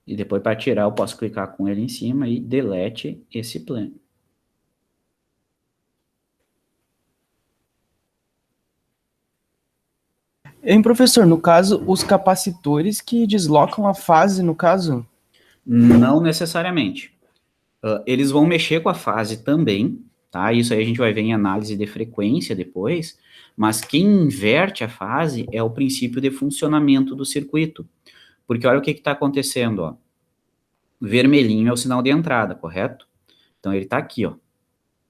E depois para tirar eu posso clicar com ele em cima e delete esse plano. Hein, professor, no caso, os capacitores que deslocam a fase, no caso? Não necessariamente. Eles vão mexer com a fase também, tá? Isso aí a gente vai ver em análise de frequência depois, mas quem inverte a fase é o princípio de funcionamento do circuito. Porque olha o que está acontecendo, ó. Vermelhinho é o sinal de entrada, correto? Então ele está aqui, ó.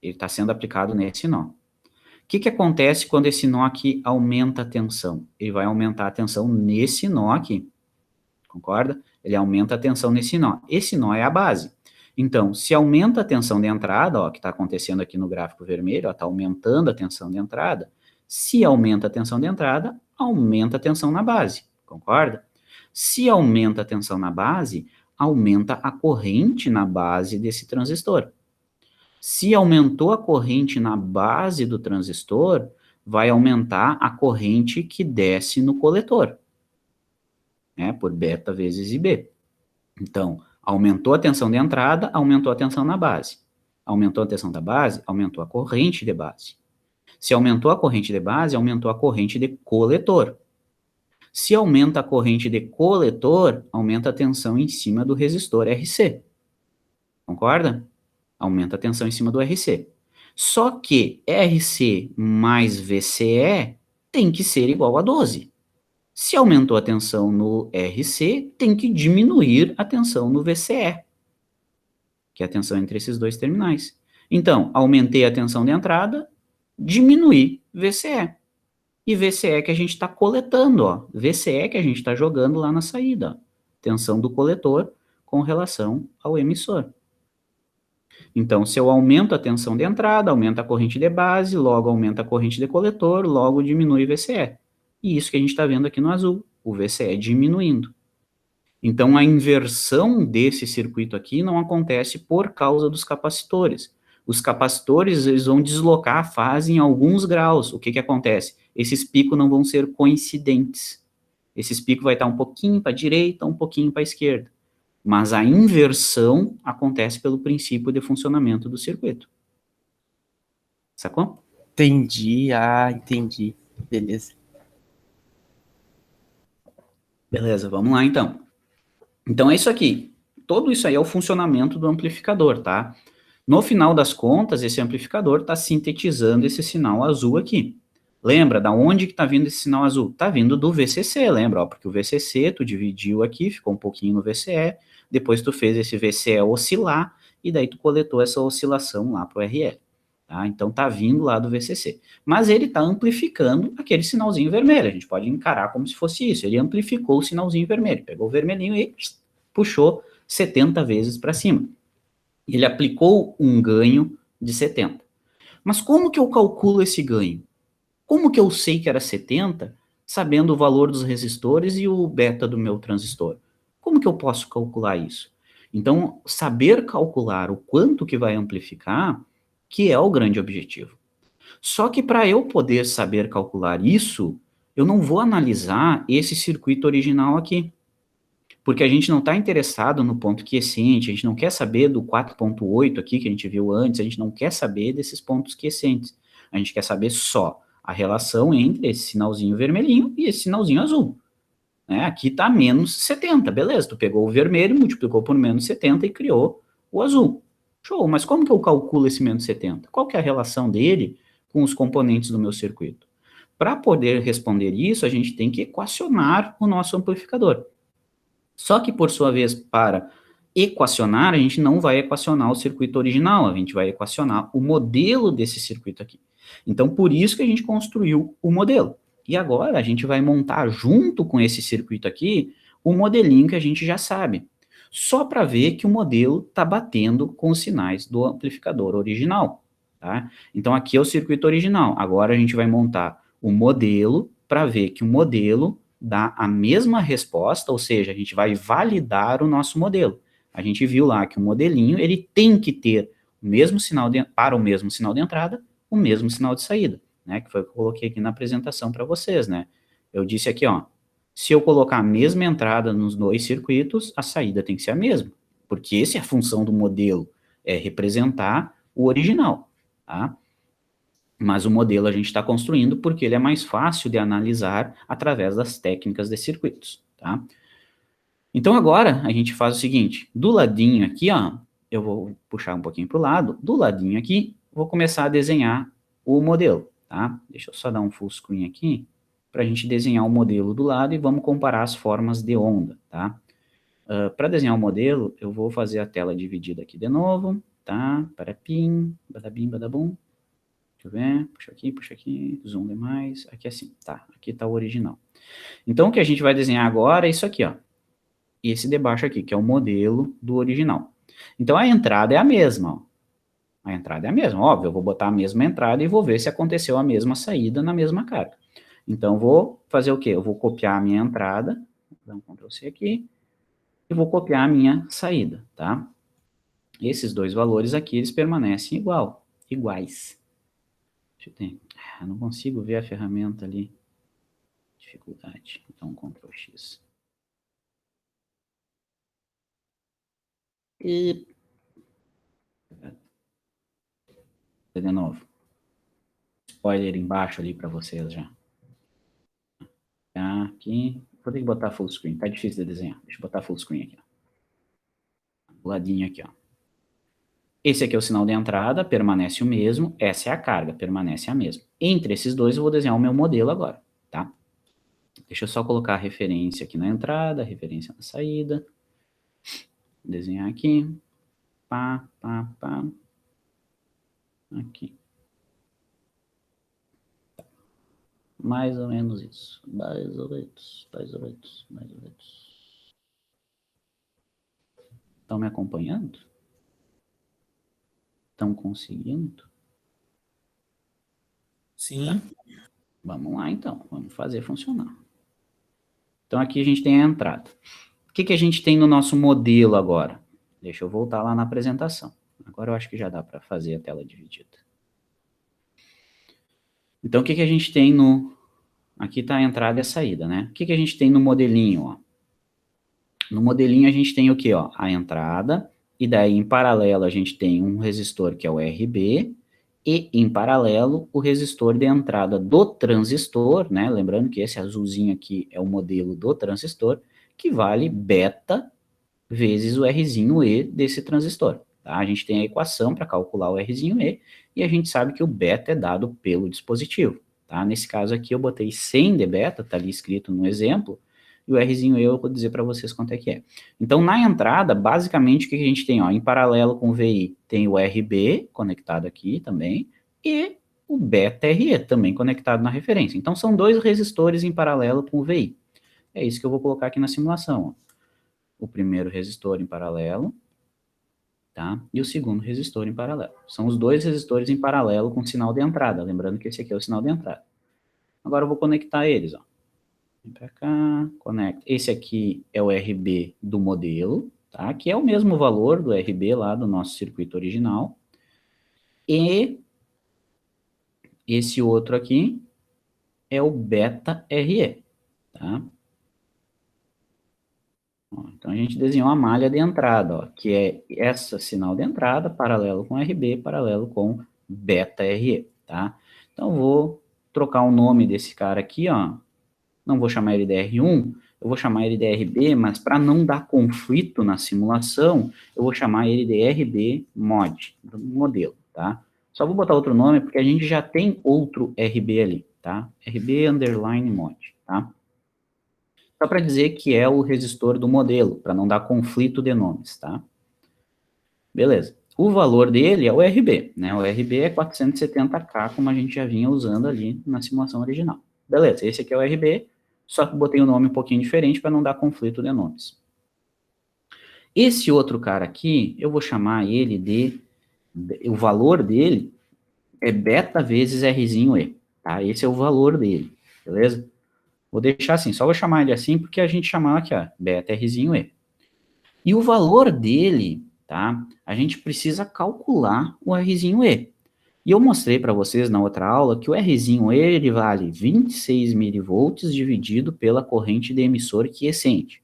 Ele está sendo aplicado nesse nó. O que acontece quando esse nó aqui aumenta a tensão? Ele vai aumentar a tensão nesse nó aqui, concorda? Ele aumenta a tensão nesse nó. Esse nó é a base. Então, se aumenta a tensão de entrada, ó, que está acontecendo aqui no gráfico vermelho, está aumentando a tensão de entrada. Se aumenta a tensão de entrada, aumenta a tensão na base, concorda? Se aumenta a tensão na base, aumenta a corrente na base desse transistor. Se aumentou a corrente na base do transistor, vai aumentar a corrente que desce no coletor, né, por beta vezes IB. Então, aumentou a tensão de entrada, aumentou a tensão na base. Aumentou a tensão da base, aumentou a corrente de base. Se aumentou a corrente de base, aumentou a corrente de coletor. Se aumenta a corrente de coletor, aumenta a tensão em cima do resistor RC. Concorda? Aumenta a tensão em cima do RC. Só que RC mais VCE tem que ser igual a 12. Se aumentou a tensão no RC, tem que diminuir a tensão no VCE, que é a tensão entre esses dois terminais. Então, aumentei a tensão de entrada, diminuí VCE. E VCE que a gente está coletando, ó. VCE que a gente está jogando lá na saída, ó. Tensão do coletor com relação ao emissor. Então, se eu aumento a tensão de entrada, aumenta a corrente de base, logo aumenta a corrente de coletor, logo diminui o VCE. E isso que a gente está vendo aqui no azul, o VCE diminuindo. Então, a inversão desse circuito aqui não acontece por causa dos capacitores. Os capacitores, eles vão deslocar a fase em alguns graus. O que acontece? Esses picos não vão ser coincidentes. Esses picos vai estar um pouquinho para a direita, um pouquinho para a esquerda. Mas a inversão acontece pelo princípio de funcionamento do circuito. Sacou? Entendi, entendi. Beleza. Beleza, vamos lá então. Então é isso aqui. Tudo isso aí é o funcionamento do amplificador, tá? No final das contas, esse amplificador está sintetizando esse sinal azul aqui. Lembra, da onde que está vindo esse sinal azul? Está vindo do VCC, lembra? Ó, porque o VCC, tu dividiu aqui, ficou um pouquinho no VCE, depois tu fez esse VCE oscilar, e daí tu coletou essa oscilação lá para o RL. Tá? Então está vindo lá do VCC. Mas ele está amplificando aquele sinalzinho vermelho, a gente pode encarar como se fosse isso. Ele amplificou o sinalzinho vermelho, pegou o vermelhinho e puxou 70 vezes para cima. Ele aplicou um ganho de 70. Mas como que eu calculo esse ganho? Como que eu sei que era 70, sabendo o valor dos resistores e o beta do meu transistor? Como que eu posso calcular isso? Então, saber calcular o quanto que vai amplificar, que é o grande objetivo. Só que para eu poder saber calcular isso, eu não vou analisar esse circuito original aqui. Porque a gente não está interessado no ponto quiescente, a gente não quer saber do 4.8 aqui que a gente viu antes, a gente não quer saber desses pontos quiescentes. A gente quer saber só a relação entre esse sinalzinho vermelhinho e esse sinalzinho azul. Né? Aqui está menos 70, beleza, tu pegou o vermelho, multiplicou por menos 70 e criou o azul. Show, mas como que eu calculo esse menos 70? Qual que é a relação dele com os componentes do meu circuito? Para poder responder isso, a gente tem que equacionar o nosso amplificador. Só que, por sua vez, para equacionar, a gente não vai equacionar o circuito original, a gente vai equacionar o modelo desse circuito aqui. Então, por isso que a gente construiu o modelo. E agora, a gente vai montar junto com esse circuito aqui, o modelinho que a gente já sabe. Só para ver que o modelo está batendo com os sinais do amplificador original, tá? Então, aqui é o circuito original. Agora, a gente vai montar o modelo para ver que o modelo dá a mesma resposta, ou seja, a gente vai validar o nosso modelo. A gente viu lá que o modelinho, ele tem que ter o mesmo sinal para o mesmo sinal de entrada, o mesmo sinal de saída, né? Que foi o que eu coloquei aqui na apresentação para vocês, né? Eu disse aqui, ó, se eu colocar a mesma entrada nos dois circuitos, a saída tem que ser a mesma, porque essa é a função do modelo, é representar o original, tá? Mas o modelo a gente está construindo porque ele é mais fácil de analisar através das técnicas de circuitos, tá? Então agora a gente faz o seguinte, do ladinho aqui, ó, eu vou puxar um pouquinho para o lado, do ladinho aqui, vou começar a desenhar o modelo, tá? Deixa eu só dar um full screen aqui, para a gente desenhar o modelo do lado e vamos comparar as formas de onda, tá? Para desenhar o modelo, eu vou fazer a tela dividida aqui de novo, tá? Parapim, badabim, badabum. Deixa eu ver, puxa aqui, zoom demais, aqui assim, tá, aqui tá o original. Então, o que a gente vai desenhar agora é isso aqui, ó, esse de baixo aqui, que é o modelo do original. Então, a entrada é a mesma, ó. A entrada é a mesma, óbvio, eu vou botar a mesma entrada e vou ver se aconteceu a mesma saída na mesma carga. Então, vou fazer o quê? Eu vou copiar a minha entrada, vou dar um Ctrl+C aqui, e vou copiar a minha saída, tá? Esses dois valores aqui, eles permanecem iguais. Deixa eu ter. Eu não consigo ver a ferramenta ali. Dificuldade. Então, Ctrl+X. E... de novo. Spoiler embaixo ali para vocês já. Tá, aqui. Vou ter que botar full screen. Tá difícil de desenhar. Deixa eu botar full screen aqui, ó. Do ladinho aqui, ó. Esse aqui é o sinal de entrada, permanece o mesmo. Essa é a carga, permanece a mesma. Entre esses dois, eu vou desenhar o meu modelo agora, tá? Deixa eu só colocar a referência aqui na entrada, referência na saída. Vou desenhar aqui. Pá, pá, pá. Aqui. Tá. Mais ou menos isso. Mais ou menos. Estão me acompanhando? Estão conseguindo? Sim. Tá. Vamos lá, então. Vamos fazer funcionar. Então, aqui a gente tem a entrada. O que a gente tem no nosso modelo agora? Deixa eu voltar lá na apresentação. Agora eu acho que já dá para fazer a tela dividida. Então, o que a gente tem no... Aqui está a entrada e a saída, né? O que a gente tem no modelinho, ó? No modelinho a gente tem o quê, ó? A entrada, e daí em paralelo a gente tem um resistor que é o RB, e em paralelo o resistor de entrada do transistor, né? Lembrando que esse azulzinho aqui é o modelo do transistor, que vale beta vezes o Rzinho E desse transistor. Tá? A gente tem a equação para calcular o Rzinho E, e a gente sabe que o beta é dado pelo dispositivo. Tá? Nesse caso aqui eu botei 100 de beta, está ali escrito no exemplo, e o Rzinho E eu vou dizer para vocês quanto é que é. Então, na entrada, basicamente, o que a gente tem? Ó, em paralelo com o VI, tem o RB conectado aqui também, e o beta RE também conectado na referência. Então, são dois resistores em paralelo com o VI. É isso que eu vou colocar aqui na simulação. Ó. O primeiro resistor em paralelo, tá? E o segundo resistor em paralelo. São os dois resistores em paralelo com sinal de entrada. Lembrando que esse aqui é o sinal de entrada. Agora eu vou conectar eles, ó. Vem pra cá, conecta. Esse aqui é o RB do modelo, tá? Que é o mesmo valor do RB lá do nosso circuito original. E esse outro aqui é o beta RE, tá? Ó, então a gente desenhou a malha de entrada, ó, que é essa sinal de entrada, paralelo com RB, paralelo com beta RE, tá? Então eu vou trocar o nome desse cara aqui, ó. Não vou chamar ele de R1, eu vou chamar ele de RB, mas para não dar conflito na simulação, eu vou chamar ele de RB mod, do modelo, tá? Só vou botar outro nome, porque a gente já tem outro RB ali, tá? RB underline mod, tá? Só para dizer que é o resistor do modelo, para não dar conflito de nomes, tá? Beleza. O valor dele é o RB, né? O RB é 470K, como a gente já vinha usando ali na simulação original. Beleza, esse aqui é o RB, só que botei o nome um pouquinho diferente para não dar conflito de nomes. Esse outro cara aqui, eu vou chamar ele o valor dele é beta vezes Rzinho E, tá? Esse é o valor dele, beleza? Vou deixar assim, só vou chamar ele assim porque a gente chamava aqui, ó, beta Rzinho E. E o valor dele, tá? A gente precisa calcular o Rzinho E. E eu mostrei para vocês na outra aula que o Rzinho E, ele vale 26 milivolts dividido pela corrente de emissor quiescente.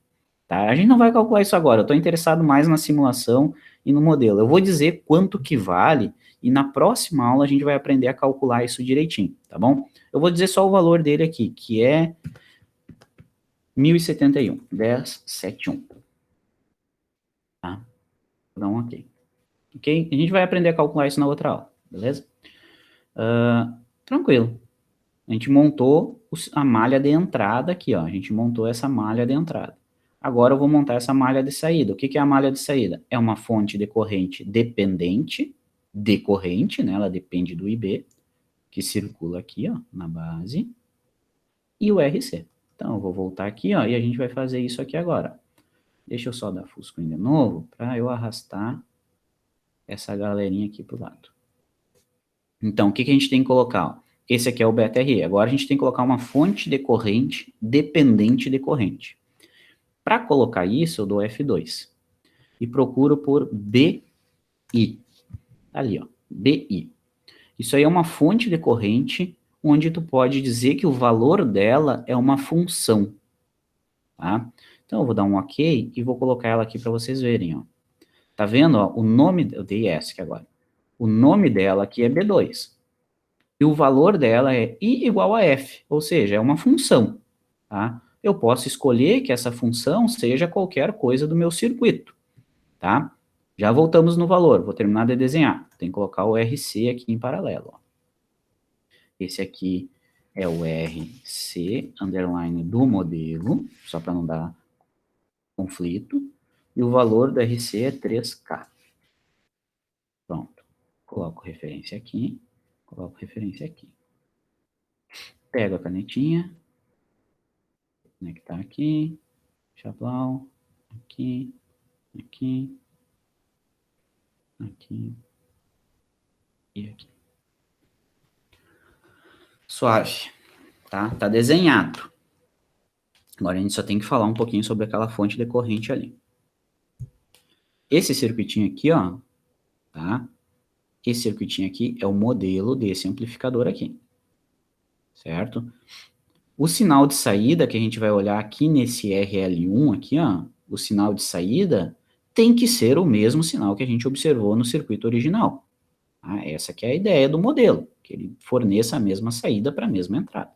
Tá? A gente não vai calcular isso agora, eu estou interessado mais na simulação e no modelo. Eu vou dizer quanto que vale e na próxima aula a gente vai aprender a calcular isso direitinho, tá bom? Eu vou dizer só o valor dele aqui, que é 1071, 1071. Tá? Vou dar um ok. Ok? A gente vai aprender a calcular isso na outra aula, beleza? Tranquilo. A gente montou a malha de entrada aqui, ó. A gente montou essa malha de entrada. Agora eu vou montar essa malha de saída. O que é a malha de saída? É uma fonte de corrente dependente, decorrente, né? Ela depende do IB, que circula aqui, ó, na base, e o RC. Então, eu vou voltar aqui, ó, e a gente vai fazer isso aqui agora. Deixa eu só dar full screen de novo, para eu arrastar essa galerinha aqui pro lado. Então, o que a gente tem que colocar? Ó? Esse aqui é o BTRE. Agora a gente tem que colocar uma fonte de corrente dependente de corrente. Para colocar isso, eu dou F2. E procuro por BI. Ali, ó. BI. Isso aí é uma fonte de corrente onde tu pode dizer que o valor dela é uma função. Tá? Então, eu vou dar um OK e vou colocar ela aqui para vocês verem, ó. Tá vendo, ó? O nome... Eu dei ESC agora. O nome dela aqui é B2. E o valor dela é I igual a F, ou seja, é uma função, tá? Eu posso escolher que essa função seja qualquer coisa do meu circuito, tá? Já voltamos no valor, vou terminar de desenhar. Tem que colocar o RC aqui em paralelo, ó. Esse aqui é o RC, underline do modelo, só para não dar conflito. E o valor do RC é 3K. Pronto. Coloco referência aqui. Coloco referência aqui. Pego a canetinha. Conectar aqui. Chablau. Aqui. Aqui. Aqui. E aqui. Suave. Tá? Tá desenhado. Agora a gente só tem que falar um pouquinho sobre aquela fonte de corrente ali. Esse circuitinho aqui, ó. Tá? Esse circuitinho aqui é o modelo desse amplificador aqui. Certo? O sinal de saída que a gente vai olhar aqui nesse RL1 aqui, ó, o sinal de saída tem que ser o mesmo sinal que a gente observou no circuito original. Tá? Essa que é a ideia do modelo, que ele forneça a mesma saída para a mesma entrada.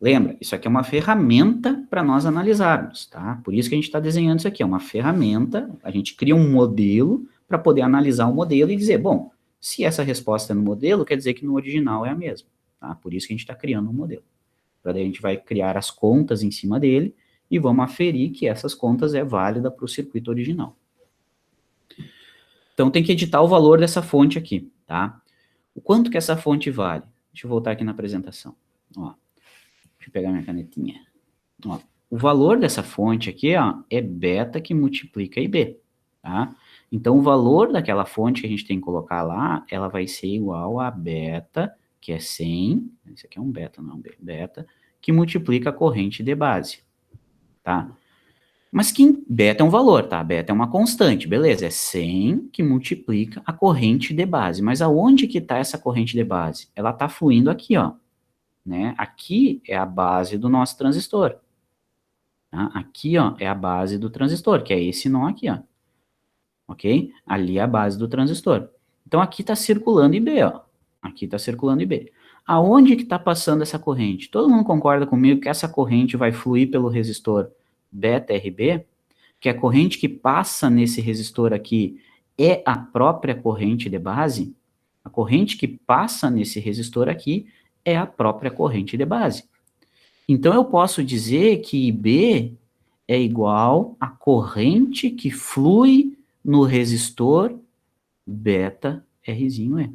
Lembra, isso aqui é uma ferramenta para nós analisarmos, tá? Por isso que a gente está desenhando isso aqui, é uma ferramenta, a gente cria um modelo para poder analisar o modelo e dizer, bom, se essa resposta é no modelo, quer dizer que no original é a mesma. Tá? Por isso que a gente está criando um modelo. Para daí a gente vai criar as contas em cima dele e vamos aferir que essas contas é válida para o circuito original. Então tem que editar o valor dessa fonte aqui, tá? O quanto que essa fonte vale? Deixa eu voltar aqui na apresentação. Ó, deixa eu pegar minha canetinha. Ó, o valor dessa fonte aqui, ó, é beta que multiplica IB, tá? Então o valor daquela fonte que a gente tem que colocar lá, ela vai ser igual a beta, que é 100, esse aqui é um beta, não, beta, que multiplica a corrente de base, tá? Mas que beta é um valor, tá? Beta é uma constante, beleza, é 100 que multiplica a corrente de base. Mas aonde que tá essa corrente de base? Ela tá fluindo aqui, ó, né? Aqui é a base do nosso transistor. Tá? Aqui, ó, é a base do transistor, que é esse nó aqui, ó. Ok? Ali é a base do transistor. Então aqui tá circulando IB, ó. Aqui está circulando IB. Aonde que está passando essa corrente? Todo mundo concorda comigo que essa corrente vai fluir pelo resistor beta RB? Que a corrente que passa nesse resistor aqui é a própria corrente de base, a corrente que passa nesse resistor aqui é a própria corrente de base. Então, eu posso dizer que IB é igual à corrente que flui no resistor beta Rzinho E.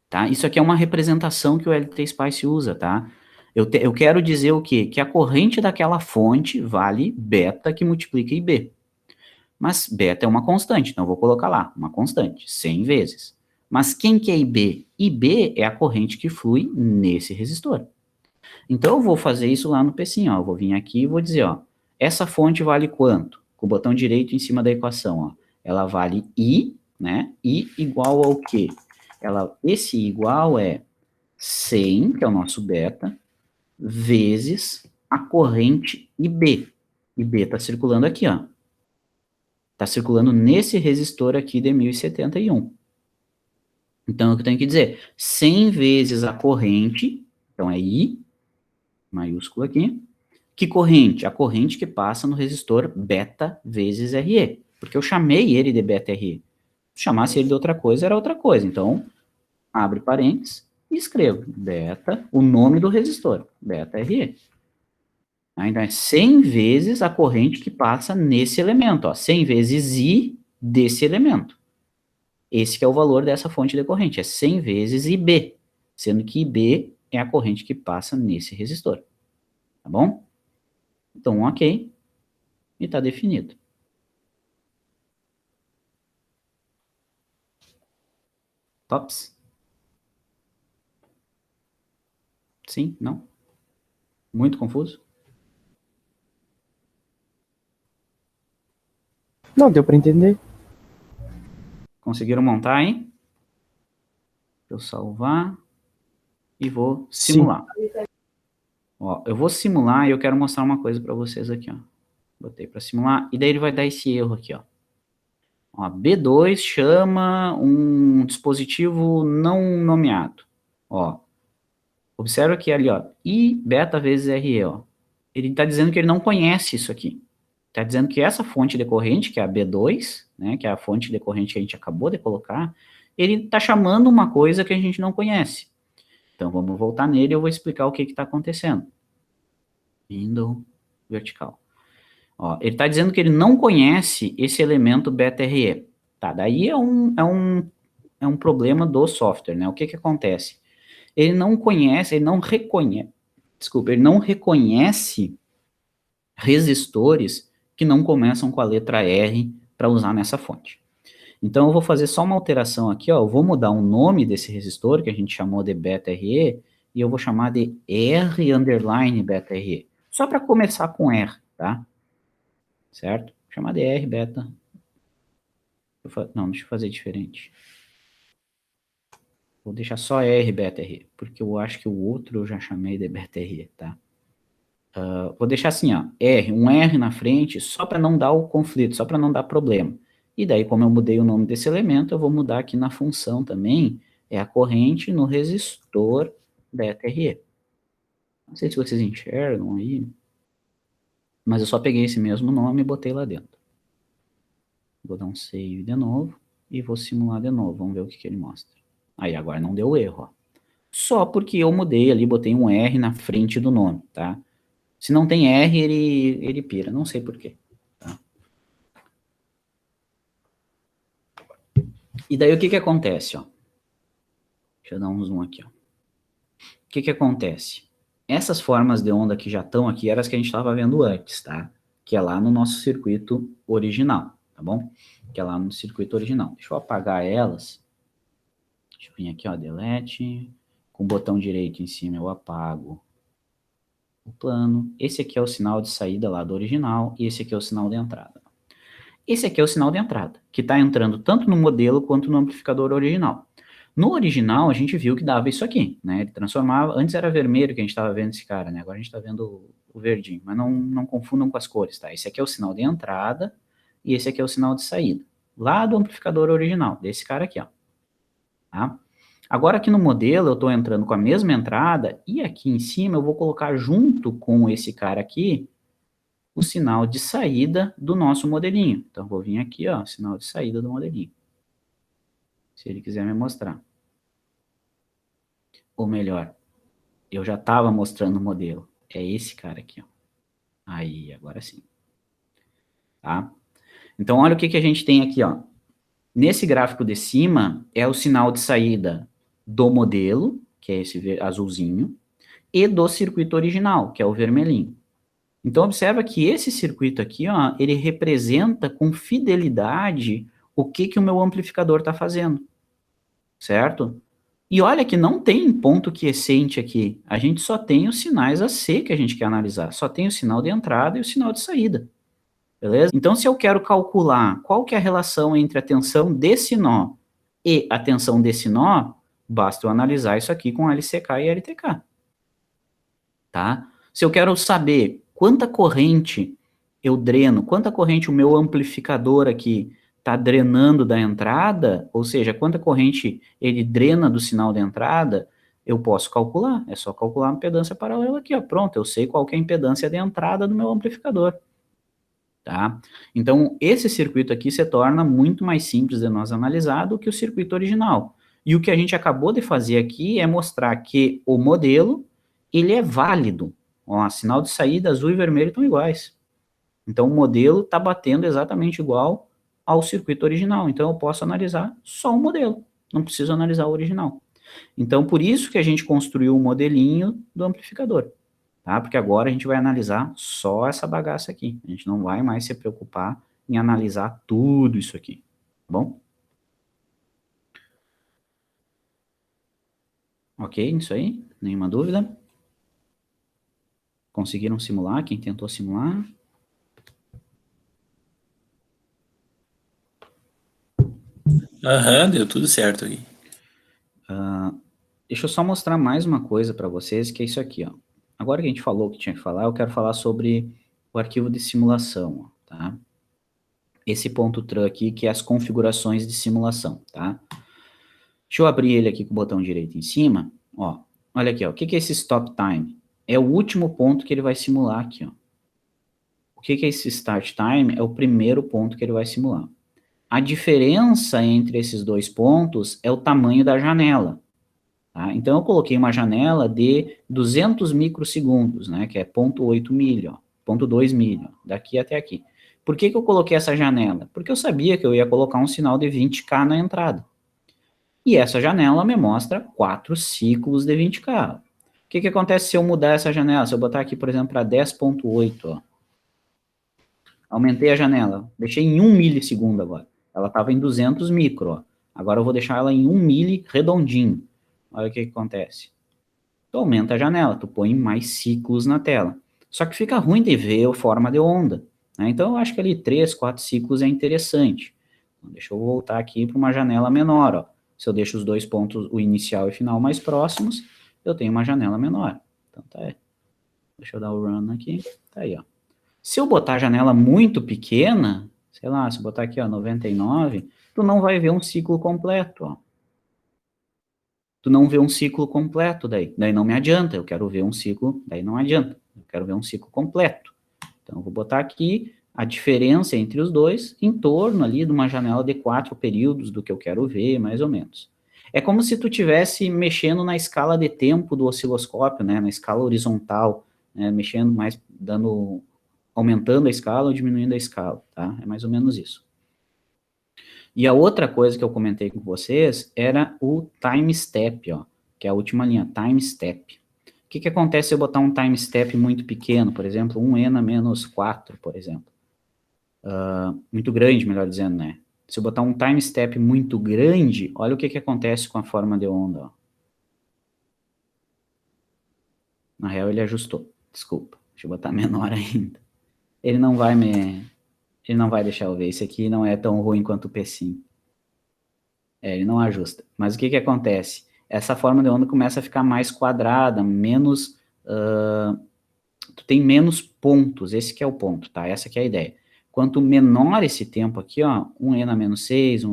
Tá? Isso aqui é uma representação que o LT Spice usa, tá? Eu quero dizer o quê? Que a corrente daquela fonte vale beta que multiplica IB. Mas beta é uma constante, então eu vou colocar lá, uma constante, 100 vezes. Mas quem que é IB? IB é a corrente que flui nesse resistor. Então eu vou fazer isso lá no pecinho, ó. Eu vou vir aqui e vou dizer, ó, essa fonte vale quanto? Com o botão direito em cima da equação, ó. Ela vale I, né? I igual ao quê? Esse I igual é 100, que é o nosso beta, vezes a corrente IB. IB está circulando aqui, ó. Está circulando nesse resistor aqui de 1071. Então, o que eu tenho que dizer? 100 vezes a corrente, então é I, maiúsculo aqui. Que corrente? A corrente que passa no resistor beta vezes RE. Porque eu chamei ele de beta RE. Se chamasse ele de outra coisa, era outra coisa. Então, abre parênteses e escrevo beta, o nome do resistor, beta RE. Então, é 100 vezes a corrente que passa nesse elemento, ó, 100 vezes I desse elemento. Esse que é o valor dessa fonte de corrente, é 100 vezes IB, sendo que IB é a corrente que passa nesse resistor. Tá bom? Então, ok, e está definido. Tops? Sim? Não? Muito confuso? Não, deu para entender. Conseguiram montar, hein? Vou salvar e vou simular. Ó, eu vou simular e eu quero mostrar uma coisa para vocês aqui, ó. Botei para simular e daí ele vai dar esse erro aqui, ó. Ó, B2 chama um dispositivo não nomeado. Ó, observa que ali, ó, I beta vezes RE, ó. Ele está dizendo que ele não conhece isso aqui. Está dizendo que essa fonte decorrente, que é a B2, né, que é a fonte decorrente que a gente acabou de colocar, ele está chamando uma coisa que a gente não conhece. Então, vamos voltar nele e eu vou explicar o que está acontecendo. Window vertical. Ó, ele está dizendo que ele não conhece esse elemento beta RE. Tá, daí é um problema do software, né? O que acontece? Ele não conhece, ele não reconhece, desculpa, ele não reconhece resistores que não começam com a letra R para usar nessa fonte. Então, eu vou fazer só uma alteração aqui, ó, eu vou mudar o nome desse resistor, que a gente chamou de beta RE, e eu vou chamar de R underline beta RE, só para começar com R, tá? Certo? Vou chamar de R beta. Não, deixa eu fazer diferente. Vou deixar só R beta RE, porque eu acho que o outro eu já chamei de beta RE, tá? Vou deixar assim, ó, um R na frente, só para não dar o conflito, só para não dar problema. E daí, como eu mudei o nome desse elemento, eu vou mudar aqui na função também, é a corrente no resistor beta RE. Não sei se vocês enxergam aí, mas eu só peguei esse mesmo nome e botei lá dentro. Vou dar um save de novo e vou simular de novo, vamos ver o que ele mostra. Aí, agora não deu erro, ó. Só porque eu mudei ali, botei um R na frente do nome, tá? Se não tem R, ele pira, não sei porquê. Tá? E daí o que acontece, ó? Deixa eu dar um zoom aqui, ó. O que acontece? Essas formas de onda que já estão aqui eram as que a gente estava vendo antes, tá? Que é lá no nosso circuito original, tá bom? Que é lá no circuito original. Deixa eu apagar elas. Deixa eu vir aqui, ó, delete. Com o botão direito em cima eu apago o plano. Esse aqui é o sinal de saída lá do original e esse aqui é o sinal de entrada. Esse aqui é o sinal de entrada, que está entrando tanto no modelo quanto no amplificador original. No original, a gente viu que dava isso aqui, né? Ele transformava, antes era vermelho que a gente estava vendo esse cara, né? Agora a gente está vendo o verdinho, mas não confundam com as cores, tá? Esse aqui é o sinal de entrada e esse aqui é o sinal de saída, lá do amplificador original, desse cara aqui, ó. Tá? Agora aqui no modelo eu estou entrando com a mesma entrada e aqui em cima eu vou colocar junto com esse cara aqui o sinal de saída do nosso modelinho. Então, vou vir aqui, ó, sinal de saída do modelinho. Se ele quiser me mostrar. Ou melhor, eu já estava mostrando o modelo. É esse cara aqui, ó. Aí, agora sim. Tá? Então, olha o que a gente tem aqui, ó. Nesse gráfico de cima, é o sinal de saída do modelo, que é esse azulzinho, e do circuito original, que é o vermelhinho. Então, observa que esse circuito aqui, ó, ele representa com fidelidade o que o meu amplificador está fazendo, certo? E olha que não tem ponto quiescente aqui, a gente só tem os sinais AC que a gente quer analisar, só tem o sinal de entrada e o sinal de saída, beleza? Então, se eu quero calcular qual que é a relação entre a tensão desse nó e a tensão desse nó, basta eu analisar isso aqui com LCK e LTK, tá? Se eu quero saber quanta corrente eu dreno, quanta corrente o meu amplificador aqui está drenando da entrada, ou seja, quanta corrente ele drena do sinal de entrada, eu posso calcular. É só calcular a impedância paralela aqui, ó. Pronto, eu sei qual que é a impedância de entrada do meu amplificador. Tá? Então, esse circuito aqui se torna muito mais simples de nós analisar do que o circuito original. E o que a gente acabou de fazer aqui é mostrar que o modelo, ele é válido. Ó, sinal de saída azul e vermelho estão iguais. Então, o modelo está batendo exatamente igual ao circuito original. Então, eu posso analisar só o modelo, não preciso analisar o original. Então, por isso que a gente construiu o modelinho do amplificador, tá? Porque agora a gente vai analisar só essa bagaça aqui. A gente não vai mais se preocupar em analisar tudo isso aqui, tá bom? Ok, isso aí? Nenhuma dúvida? Conseguiram simular? Quem tentou simular? Aham, deu tudo certo aí. Deixa eu só mostrar mais uma coisa para vocês, que é isso aqui, ó. Agora que a gente falou o que tinha que falar, eu quero falar sobre o arquivo de simulação, ó, tá? Esse ponto .tran aqui, que é as configurações de simulação, tá? Deixa eu abrir ele aqui com o botão direito em cima, ó. Olha aqui, ó. O que é esse stop time? É o último ponto que ele vai simular aqui, ó. O que é esse start time? É o primeiro ponto que ele vai simular. A diferença entre esses dois pontos é o tamanho da janela. Tá? Então, eu coloquei uma janela de 200 microsegundos, né, que é 0,8 milho, ó, 0,2 milho, daqui até aqui. Por que eu coloquei essa janela? Porque eu sabia que eu ia colocar um sinal de 20K na entrada. E essa janela me mostra 4 ciclos de 20K. O que acontece se eu mudar essa janela? Se eu botar aqui, por exemplo, para 10,8, ó. Aumentei a janela, deixei em 1 milissegundo agora. Ela estava em 200 micro, ó. Agora eu vou deixar ela em 1 mili redondinho. Olha o que acontece. Tu aumenta a janela, tu põe mais ciclos na tela. Só que fica ruim de ver a forma de onda, né? Então eu acho que ali 3, 4 ciclos é interessante. Então, deixa eu voltar aqui para uma janela menor, ó. Se eu deixo os dois pontos, o inicial e final, mais próximos, eu tenho uma janela menor. Então tá aí. Deixa eu dar o run aqui. Tá aí, ó. Se eu botar a janela muito pequena, sei lá, se eu botar aqui, ó, 99, tu não vai ver um ciclo completo, ó. Tu não vê um ciclo completo daí não me adianta, eu quero ver um ciclo, daí não adianta, eu quero ver um ciclo completo. Então, eu vou botar aqui a diferença entre os dois em torno ali de uma janela de 4 períodos do que eu quero ver, mais ou menos. É como se tu estivesse mexendo na escala de tempo do osciloscópio, né, na escala horizontal, né, mexendo mais, aumentando a escala ou diminuindo a escala, tá? É mais ou menos isso. E a outra coisa que eu comentei com vocês era o time step, ó, que é a última linha, time step. O que acontece se eu botar um time step muito pequeno, por exemplo, 1n menos 4, por exemplo? Muito grande, melhor dizendo, né? Se eu botar um time step muito grande, olha o que acontece com a forma de onda, ó. Na real, ele ajustou, desculpa, deixa eu botar menor ainda. Ele não vai deixar eu ver, esse aqui não é tão ruim quanto o P5. Ele não ajusta. Mas o que acontece? Essa forma de onda começa a ficar mais quadrada, menos... tu tem menos pontos, esse que é o ponto, tá? Essa que é a ideia. Quanto menor esse tempo aqui, ó, 1n menos 6,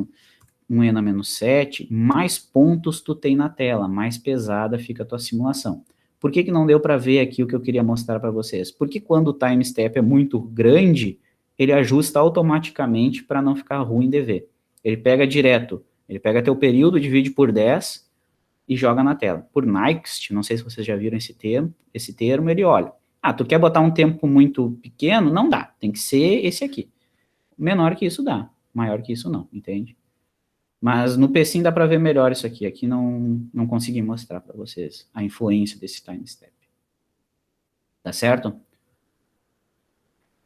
1n menos 7, mais pontos tu tem na tela, mais pesada fica a tua simulação. Por que não deu para ver aqui o que eu queria mostrar para vocês? Porque quando o time step é muito grande, ele ajusta automaticamente para não ficar ruim de ver. Ele pega direto, ele pega teu período, divide por 10 e joga na tela. Por Nyquist, não sei se vocês já viram esse termo, ele olha. Ah, tu quer botar um tempo muito pequeno? Não dá, tem que ser esse aqui. Menor que isso dá, maior que isso não, entende? Mas no PSIM dá para ver melhor isso aqui. Aqui não consegui mostrar para vocês a influência desse time step. Tá certo?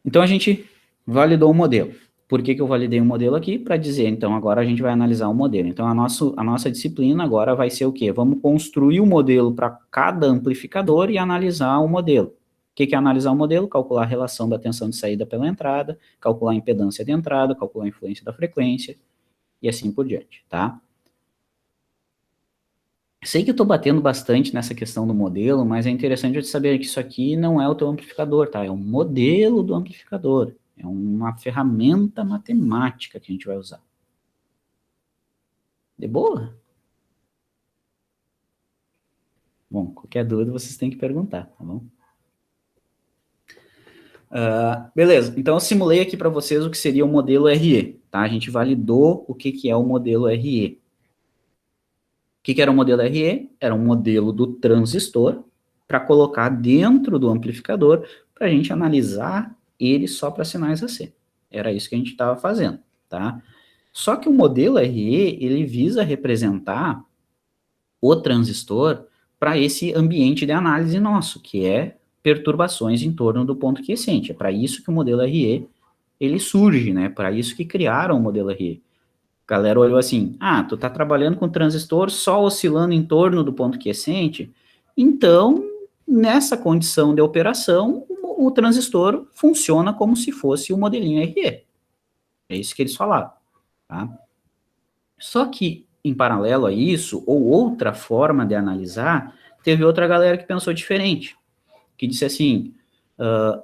Então a gente validou o modelo. Por que eu validei o modelo aqui? Para dizer, então, agora a gente vai analisar o modelo. Então a nossa disciplina agora vai ser o quê? Vamos construir o modelo para cada amplificador e analisar o modelo. O que é analisar o modelo? Calcular a relação da tensão de saída pela entrada, calcular a impedância de entrada, calcular a influência da frequência, e assim por diante, tá? Sei que eu tô batendo bastante nessa questão do modelo, mas é interessante eu saber que isso aqui não é o teu amplificador, tá? É um modelo do amplificador. É uma ferramenta matemática que a gente vai usar. De boa? Bom, qualquer dúvida vocês têm que perguntar, tá bom? Beleza, então eu simulei aqui para vocês o que seria o modelo RE, tá? A gente validou o que é o modelo RE. O que era o modelo RE? Era um modelo do transistor para colocar dentro do amplificador para a gente analisar ele só para sinais AC. Era isso que a gente estava fazendo, tá? Só que o modelo RE, ele visa representar o transistor para esse ambiente de análise nosso, que é perturbações em torno do ponto quiescente. É para isso que o modelo RE, ele surge, né? Para isso que criaram o modelo RE. A galera olhou assim, tu tá trabalhando com transistor só oscilando em torno do ponto quiescente, então, nessa condição de operação, o transistor funciona como se fosse o modelinho RE. É isso que eles falaram, tá? Só que, em paralelo a isso, ou outra forma de analisar, teve outra galera que pensou diferente, que disse assim,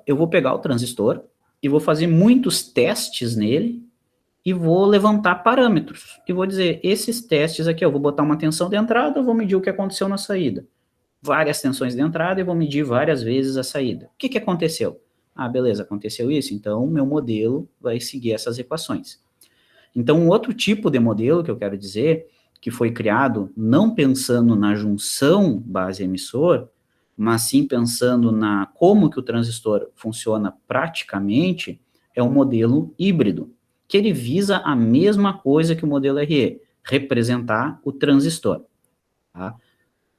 eu vou pegar o transistor e vou fazer muitos testes nele, e vou levantar parâmetros, e vou dizer, esses testes aqui, eu vou botar uma tensão de entrada, eu vou medir o que aconteceu na saída. Várias tensões de entrada, e vou medir várias vezes a saída. O que aconteceu? Beleza, aconteceu isso, então o meu modelo vai seguir essas equações. Então, um outro tipo de modelo que eu quero dizer, que foi criado não pensando na junção base-emissor, mas sim pensando na como que o transistor funciona praticamente, é um modelo híbrido, que ele visa a mesma coisa que o modelo RE, representar o transistor. Tá?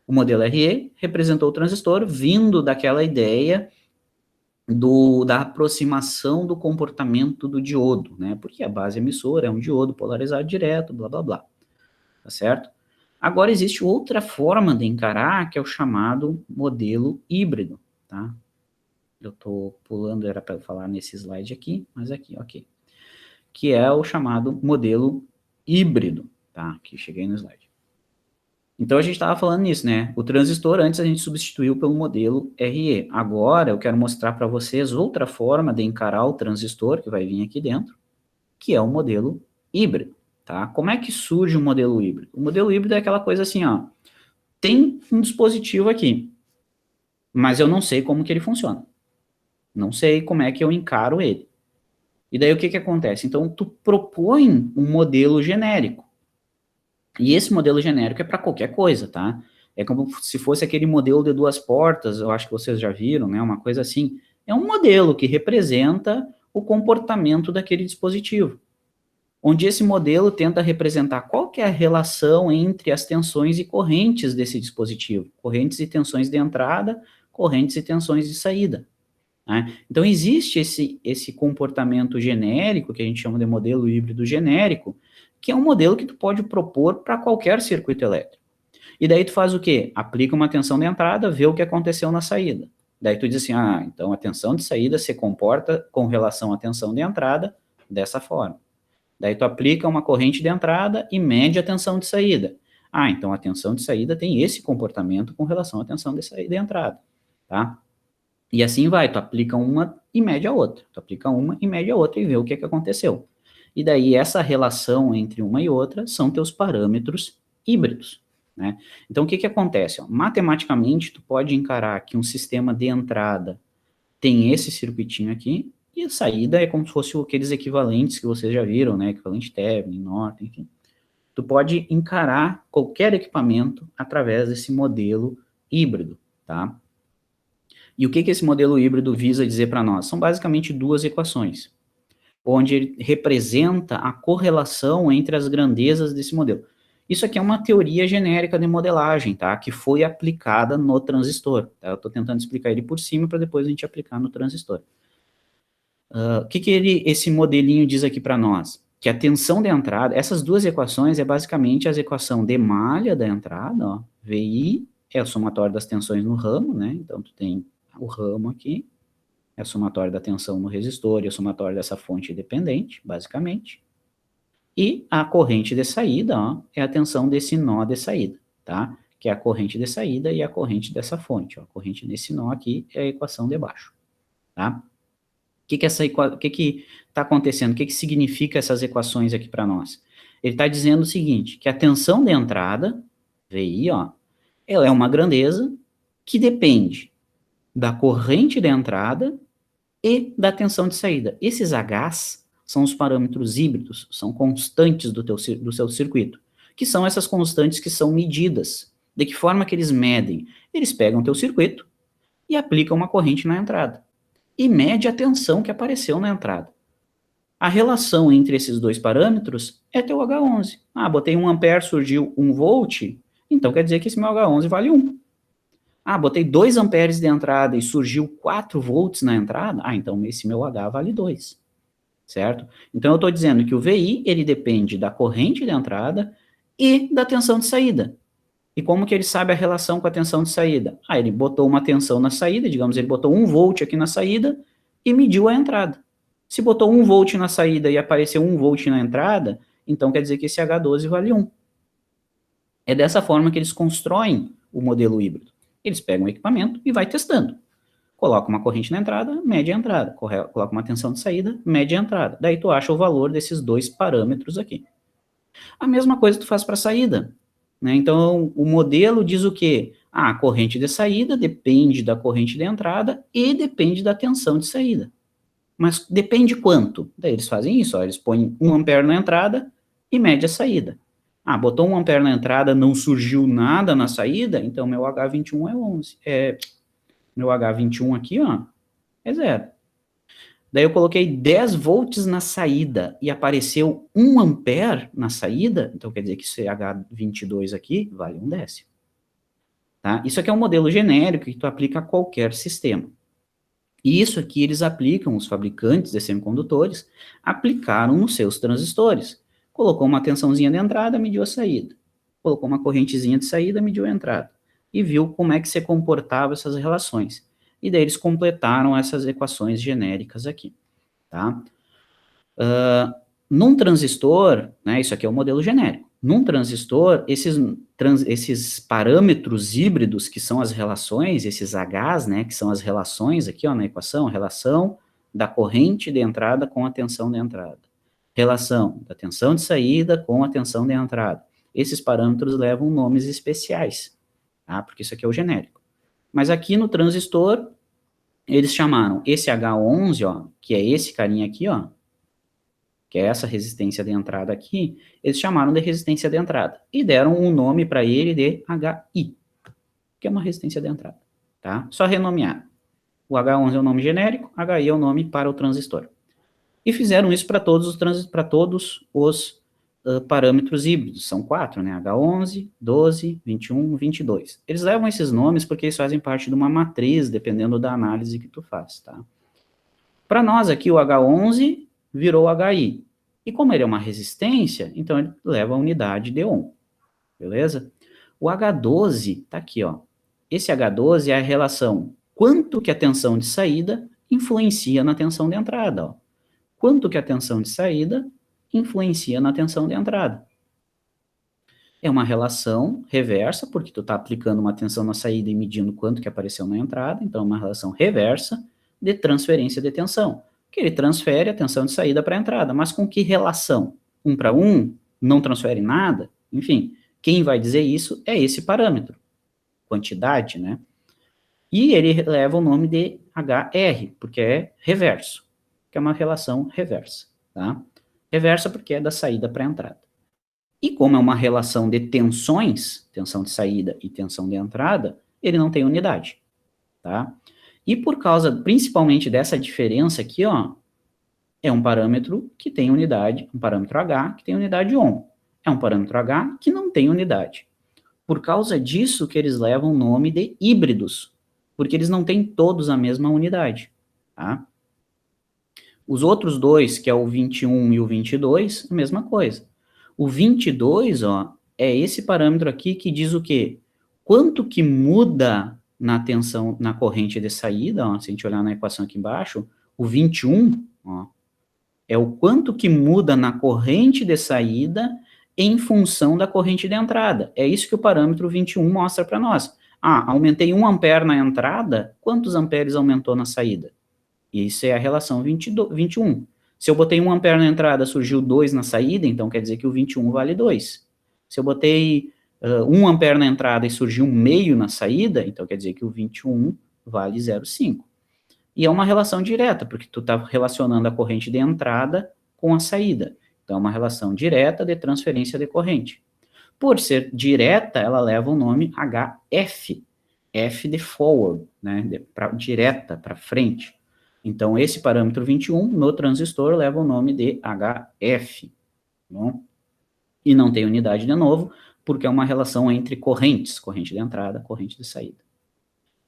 O modelo RE representou o transistor vindo daquela ideia da aproximação do comportamento do diodo, né? Porque a base emissora é um diodo polarizado direto, blá, blá, blá. Tá certo? Agora, existe outra forma de encarar, que é o chamado modelo híbrido, tá? Eu tô pulando, era para falar nesse slide aqui, mas aqui, ok. Que é o chamado modelo híbrido, tá? Aqui, cheguei no slide. Então, a gente estava falando nisso, né? O transistor, antes a gente substituiu pelo modelo RE. Agora, eu quero mostrar para vocês outra forma de encarar o transistor, que vai vir aqui dentro, que é o modelo híbrido, tá? Como é que surge o modelo híbrido? O modelo híbrido é aquela coisa assim, ó. Tem um dispositivo aqui, mas eu não sei como que ele funciona. Não sei como é que eu encaro ele. E daí o que acontece? Então, tu propõe um modelo genérico. E esse modelo genérico é para qualquer coisa, tá? É como se fosse aquele modelo de duas portas, eu acho que vocês já viram, né? Uma coisa assim. É um modelo que representa o comportamento daquele dispositivo. Onde esse modelo tenta representar qual que é a relação entre as tensões e correntes desse dispositivo. Correntes e tensões de entrada, correntes e tensões de saída. Né? Então, existe esse comportamento genérico, que a gente chama de modelo híbrido genérico, que é um modelo que tu pode propor para qualquer circuito elétrico. E daí tu faz o quê? Aplica uma tensão de entrada, vê o que aconteceu na saída. Daí tu diz assim, então a tensão de saída se comporta com relação à tensão de entrada dessa forma. Daí tu aplica uma corrente de entrada e mede a tensão de saída. Então a tensão de saída tem esse comportamento com relação à tensão de saída e entrada, tá? E assim vai, tu aplica uma e mede a outra. Tu aplica uma e mede a outra e vê o que aconteceu. E daí essa relação entre uma e outra são teus parâmetros híbridos, né? Então, o que acontece? Ó? Matematicamente, tu pode encarar que um sistema de entrada tem esse circuitinho aqui, e a saída é como se fosse aqueles equivalentes que vocês já viram, né? Equivalente Thevenin, Norton, enfim. Tu pode encarar qualquer equipamento através desse modelo híbrido, tá? E o que esse modelo híbrido visa dizer para nós? São basicamente duas equações, onde ele representa a correlação entre as grandezas desse modelo. Isso aqui é uma teoria genérica de modelagem, tá? Que foi aplicada no transistor. Tá? Eu estou tentando explicar ele por cima para depois a gente aplicar no transistor. O que esse modelinho diz aqui para nós? Que a tensão de entrada, essas duas equações é basicamente as equação de malha da entrada, ó, VI é o somatório das tensões no ramo, né? Então tu tem o ramo aqui, é o somatório da tensão no resistor e o somatório dessa fonte dependente, basicamente. E a corrente de saída, ó, é a tensão desse nó de saída, tá? Que é a corrente de saída e a corrente dessa fonte, ó. A corrente desse nó aqui é a equação de baixo, tá? O que está acontecendo? O que significa essas equações aqui para nós? Ele está dizendo o seguinte, que a tensão de entrada, VI, ó, ela é uma grandeza que depende da corrente de entrada e da tensão de saída. Esses Hs são os parâmetros híbridos, são constantes do seu circuito, que são essas constantes que são medidas. De que forma que eles medem? Eles pegam o teu circuito e aplicam uma corrente na entrada. E mede a tensão que apareceu na entrada. A relação entre esses dois parâmetros é teu H11. Ah, botei 1 ampere, surgiu 1 volt, então quer dizer que esse meu H11 vale 1. Ah, botei 2 amperes de entrada e surgiu 4 volts na entrada, ah, então esse meu H vale 2. Certo? Então eu estou dizendo que o VI, ele depende da corrente de entrada e da tensão de saída. E como que ele sabe a relação com a tensão de saída? Ah, ele botou uma tensão na saída, digamos, ele botou 1 volt aqui na saída e mediu a entrada. Se botou 1 volt na saída e apareceu 1 volt na entrada, então quer dizer que esse H12 vale 1. É dessa forma que eles constroem o modelo híbrido. Eles pegam o equipamento e vai testando. Coloca uma corrente na entrada, mede a entrada. Coloca uma tensão de saída, mede a entrada. Daí tu acha o valor desses dois parâmetros aqui. A mesma coisa tu faz para a saída. Né? Então, o modelo diz o quê? Ah, a corrente de saída depende da corrente de entrada e depende da tensão de saída. Mas depende quanto? Daí eles fazem isso, ó, eles põem 1 ampere na entrada e mede a saída. Ah, botou 1 ampere na entrada, não surgiu nada na saída, então meu H21 é 11. Meu H21 aqui, ó, é 0. Daí eu coloquei 10 volts na saída e apareceu 1 ampere na saída, então quer dizer que esse H22 aqui vale 1 décimo. Tá? Isso aqui é um modelo genérico que tu aplica a qualquer sistema. E isso aqui eles aplicam, os fabricantes de semicondutores, aplicaram nos seus transistores. Colocou uma tensãozinha de entrada, mediu a saída. Colocou uma correntezinha de saída, mediu a entrada. E viu como é que se comportavam essas relações. E daí eles completaram essas equações genéricas aqui, tá? Num transistor, né, isso aqui é o modelo genérico. Num transistor, esses parâmetros híbridos, que são as relações, esses Hs, né, que são as relações aqui, ó, na equação, a relação da corrente de entrada com a tensão de entrada. Relação da tensão de saída com a tensão de entrada. Esses parâmetros levam nomes especiais, tá? Porque isso aqui é o genérico. Mas aqui no transistor, eles chamaram esse H11, ó, que é esse carinha aqui, ó, que é essa resistência de entrada aqui, eles chamaram de resistência de entrada. E deram um nome para ele de HI, que é uma resistência de entrada, tá? Só renomear. O H11 é o nome genérico, HI é o nome para o transistor. E fizeram isso para todos os parâmetros híbridos, são 4, né? H11, 12, 21, 22. Eles levam esses nomes porque eles fazem parte de uma matriz, dependendo da análise que tu faz, tá? Para nós aqui, o H11 virou HI. E como ele é uma resistência, então ele leva a unidade de ohm, beleza? O H12 tá aqui, ó. Esse H12 é a relação quanto que a tensão de saída influencia na tensão de entrada, ó. Quanto que a tensão de saída influencia na tensão de entrada. É uma relação reversa, porque tu está aplicando uma tensão na saída e medindo quanto que apareceu na entrada, então é uma relação reversa de transferência de tensão, que ele transfere a tensão de saída para a entrada, mas com que relação? 1 para 1? Não transfere nada? Enfim, Quem vai dizer isso é esse parâmetro, quantidade, né? E ele leva o nome de HR, porque é reverso, que é uma relação reversa, tá? Reversa porque é da saída para a entrada. E como é uma relação de tensões, tensão de saída e tensão de entrada, ele não tem unidade, tá? E por causa, principalmente dessa diferença aqui, ó, é um parâmetro que tem unidade, um parâmetro H que tem unidade ohm. É um parâmetro H que não tem unidade. Por causa disso que eles levam o nome de híbridos, porque eles não têm todos a mesma unidade, tá? Os outros dois, que é o 21 e o 22, a mesma coisa. O 22, ó, é esse parâmetro aqui que diz o quê? Quanto que muda na tensão, na corrente de saída, ó, se a gente olhar na equação aqui embaixo, o 21, ó, é o quanto que muda na corrente de saída em função da corrente de entrada. É isso que o parâmetro 21 mostra para nós. Ah, aumentei 1 ampere na entrada, quantos amperes aumentou na saída? Isso é a relação 21. Se eu botei 1 ampere na entrada, surgiu 2 na saída, então quer dizer que o 21 vale 2. Se eu botei 1 ampere na entrada e surgiu meio na saída, então quer dizer que o 21 vale 0,5. E é uma relação direta, porque tu está relacionando a corrente de entrada com a saída. Então é uma relação direta de transferência de corrente. Por ser direta, ela leva o nome HF, F de forward, né, direta, para frente. Então, esse parâmetro 21 no transistor leva o nome de HF, bom? E não tem unidade de novo, porque é uma relação entre correntes, corrente de entrada, corrente de saída.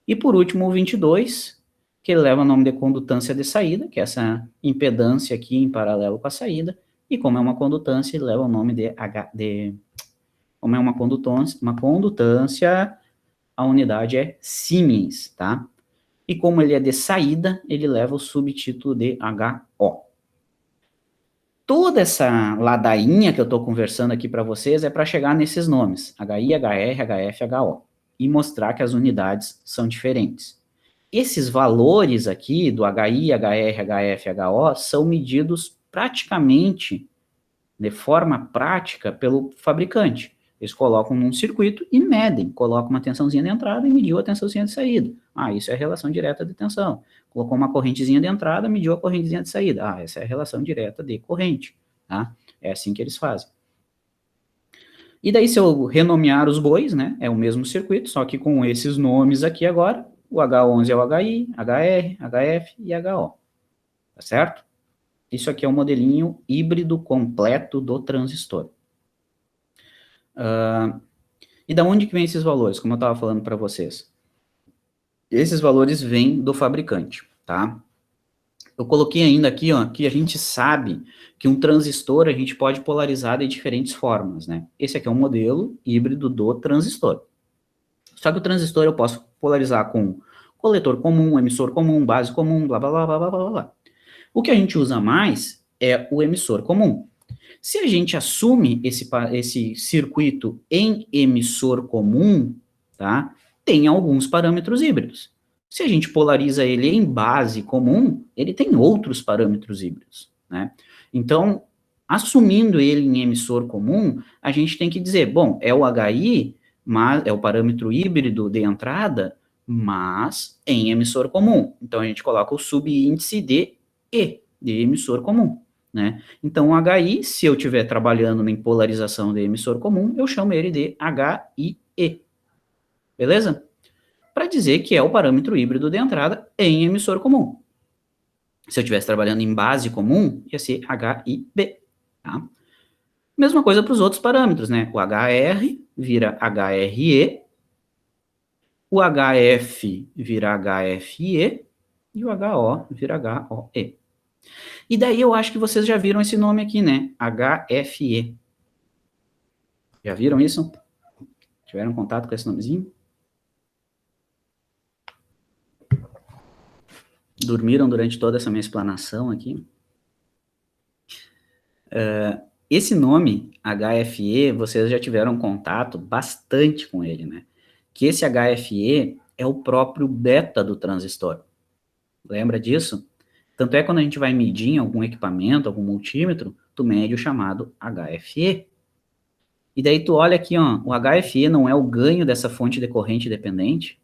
E por último, o 22, que ele leva o nome de condutância de saída, que é essa impedância aqui em paralelo com a saída, e como é uma condutância, ele leva o nome de como é uma condutância, a unidade é Siemens, tá? E como ele é de saída, ele leva o subtítulo de HO. Toda essa ladainha que eu estou conversando aqui para vocês é para chegar nesses nomes, HI, HR, HF, HO, e mostrar que as unidades são diferentes. Esses valores aqui do HI, HR, HF, HO são medidos praticamente, de forma prática, pelo fabricante. Eles colocam num circuito e medem, colocam uma tensãozinha de entrada e mediu a tensãozinha de saída. Ah, isso é a relação direta de tensão. Colocou uma correntezinha de entrada, mediu a correntezinha de saída. Ah, essa é a relação direta de corrente, tá? É assim que eles fazem. E daí, se eu renomear os bois, né, é o mesmo circuito, só que com esses nomes aqui agora, o H11 é o HI, HR, HF e HO, tá certo? Isso aqui é o modelinho híbrido completo do transistor. E da onde que vem esses valores, como eu estava falando para vocês? Esses valores vêm do fabricante, tá? Eu coloquei ainda aqui, ó, que a gente sabe que um transistor a gente pode polarizar de diferentes formas, né? Esse aqui é um modelo híbrido do transistor. Só que o transistor eu posso polarizar com coletor comum, emissor comum, base comum, blá, blá, blá, blá, blá, blá, blá. O que a gente usa mais é o emissor comum. Se a gente assume esse circuito em emissor comum, tá, tem alguns parâmetros híbridos. Se a gente polariza ele em base comum, ele tem outros parâmetros híbridos, né? Então, assumindo ele em emissor comum, a gente tem que dizer, bom, é o HI, mas é o parâmetro híbrido de entrada, mas em emissor comum. Então, a gente coloca o subíndice de E, de emissor comum, né? Então, o HI, se eu estiver trabalhando em polarização de emissor comum, eu chamo ele de HIE, beleza? Para dizer que é o parâmetro híbrido de entrada em emissor comum. Se eu estivesse trabalhando em base comum, ia ser HIB, tá? Mesma coisa para os outros parâmetros, né? O HR vira HRE, o HF vira HFE e o HO vira HOE. E daí eu acho que vocês já viram esse nome aqui, né? HFE. Já viram isso? Tiveram contato com esse nomezinho? Dormiram durante toda essa minha explanação aqui? Esse nome, HFE, vocês já tiveram contato bastante com ele, né? Que esse HFE é o próprio beta do transistor. Lembra disso? Tanto é quando a gente vai medir em algum equipamento, algum multímetro, tu mede o chamado HFE. E daí tu olha aqui, ó, o HFE não é o ganho dessa fonte decorrente dependente,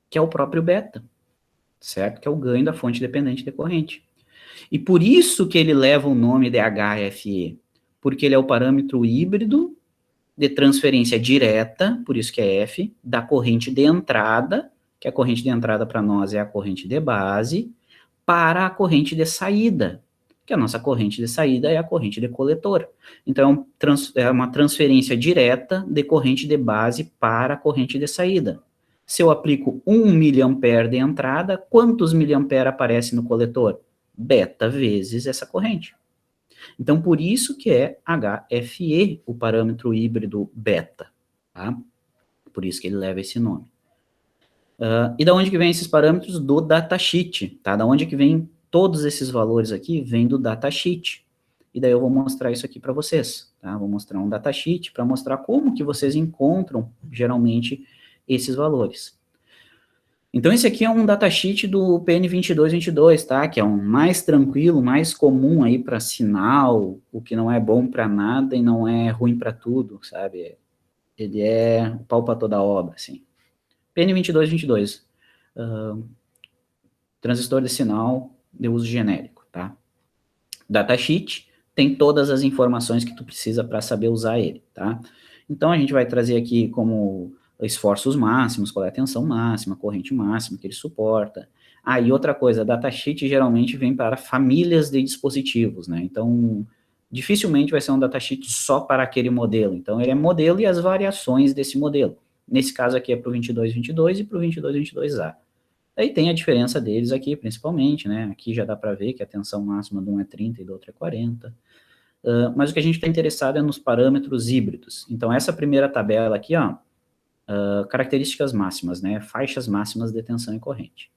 que é o próprio beta, certo? Que é o ganho da fonte dependente decorrente. E por isso que ele leva o nome de HFE, porque ele é o parâmetro híbrido de transferência direta, por isso que é F, da corrente de entrada, que a corrente de entrada para nós é a corrente de base, para a corrente de saída, que a nossa corrente de saída é a corrente de coletor. Então, é uma transferência direta de corrente de base para a corrente de saída. Se eu aplico 1 mA de entrada, quantos mA aparece no coletor? Beta vezes essa corrente. Então, por isso que é HFE, o parâmetro híbrido beta, tá? Por isso que ele leva esse nome. E da onde que vem esses parâmetros? Do datasheet, tá? Da onde que vem todos esses valores aqui? Vem do datasheet. E daí eu vou mostrar isso aqui para vocês, tá? Vou mostrar um datasheet para mostrar como que vocês encontram, geralmente, esses valores. Então, esse aqui é um datasheet do PN2222, tá? Que é um mais tranquilo, mais comum aí para sinal, o que não é bom para nada e não é ruim para tudo, sabe? Ele é o pau para toda obra, assim. PN2222, transistor de sinal de uso genérico, tá? Datasheet tem todas as informações que tu precisa para saber usar ele, tá? Então, a gente vai trazer aqui como esforços máximos, qual é a tensão máxima, corrente máxima que ele suporta. E outra coisa, datasheet geralmente vem para famílias de dispositivos, né? Então, dificilmente vai ser um datasheet só para aquele modelo. Então, ele é modelo e as variações desse modelo. Nesse caso aqui é para o 2222 e para o 2222A. Aí tem a diferença deles aqui, principalmente, né? Aqui já dá para ver que a tensão máxima de um é 30 e do outro é 40. Mas o que a gente está interessado é nos parâmetros híbridos. Então, essa primeira tabela aqui, ó, características máximas, né? Faixas máximas de tensão e corrente.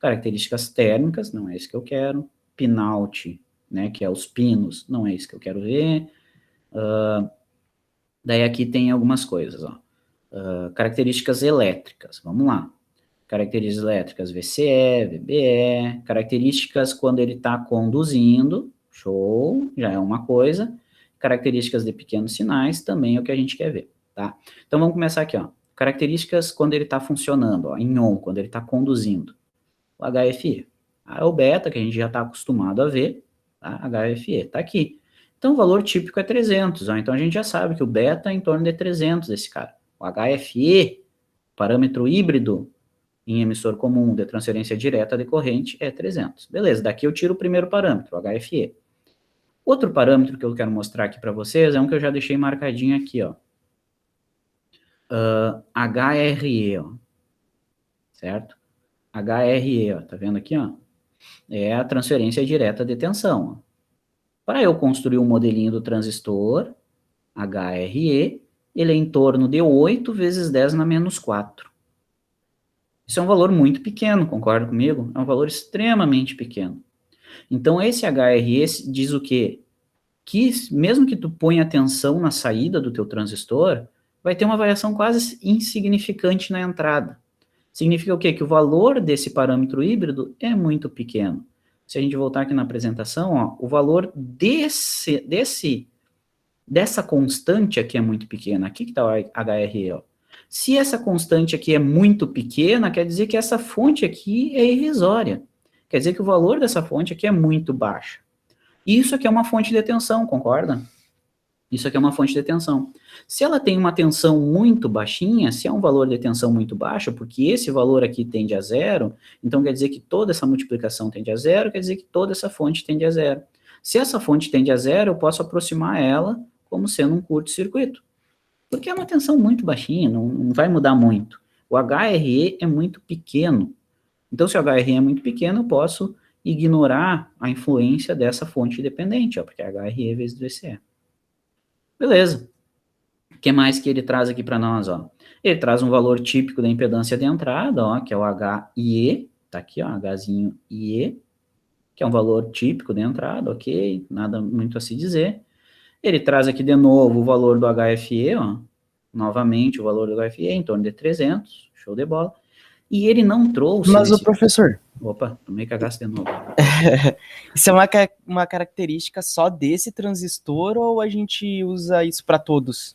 Características térmicas, não é isso que eu quero. Pinout, né? Que é os pinos, não é isso que eu quero ver. Daí aqui tem algumas coisas, ó. Características elétricas, vamos lá. Características elétricas VCE, VBE, características quando ele está conduzindo, show, já é uma coisa. Características de pequenos sinais, também é o que a gente quer ver, tá? Então, vamos começar aqui, ó. Características quando ele está funcionando, ó, em on, quando ele está conduzindo. O HFE. É o beta, que a gente já está acostumado a ver, tá? HFE, está aqui. Então, o valor típico é 300, ó. Então a gente já sabe que o beta é em torno de 300 desse cara. O HFE, parâmetro híbrido, em emissor comum de transferência direta de corrente, é 300. Beleza, daqui eu tiro o primeiro parâmetro, o HFE. Outro parâmetro que eu quero mostrar aqui para vocês é um que eu já deixei marcadinho aqui, ó. HRE, ó. Certo? HRE, ó, tá vendo aqui, ó? É a transferência direta de tensão. Para eu construir um modelinho do transistor, HRE, ele é em torno de 8 vezes 10 na menos 4. Isso é um valor muito pequeno, concorda comigo? É um valor extremamente pequeno. Então, esse HRE diz o quê? Que mesmo que tu ponha tensão na saída do teu transistor, vai ter uma variação quase insignificante na entrada. Significa o quê? Que o valor desse parâmetro híbrido é muito pequeno. Se a gente voltar aqui na apresentação, ó, o valor dessa constante aqui é muito pequena. Aqui que está o HRE, ó. Se essa constante aqui é muito pequena, quer dizer que essa fonte aqui é irrisória. Quer dizer que o valor dessa fonte aqui é muito baixo. Isso aqui é uma fonte de tensão, concorda? Isso aqui é uma fonte de tensão. Se ela tem uma tensão muito baixinha, se é um valor de tensão muito baixo, porque esse valor aqui tende a zero, então quer dizer que toda essa multiplicação tende a zero, quer dizer que toda essa fonte tende a zero. Se essa fonte tende a zero, eu posso aproximar ela como sendo um curto-circuito. Porque é uma tensão muito baixinha, não vai mudar muito. O HRE é muito pequeno. Então, se o HRE é muito pequeno, eu posso ignorar a influência dessa fonte dependente, ó, porque é HRE vezes VCE. Beleza. O que mais que ele traz aqui para nós, ó? Ele traz um valor típico da impedância de entrada, ó, que é o HIE, tá aqui, ó, Hzinho IE, que é um valor típico de entrada, ok, nada muito a se dizer. Ele traz aqui de novo o valor do HFE, ó, novamente o valor do HFE em torno de 300, show de bola. E ele não trouxe... Mas, o professor... Opa, tomei cagaço de novo. Isso é uma característica só desse transistor ou a gente usa isso para todos?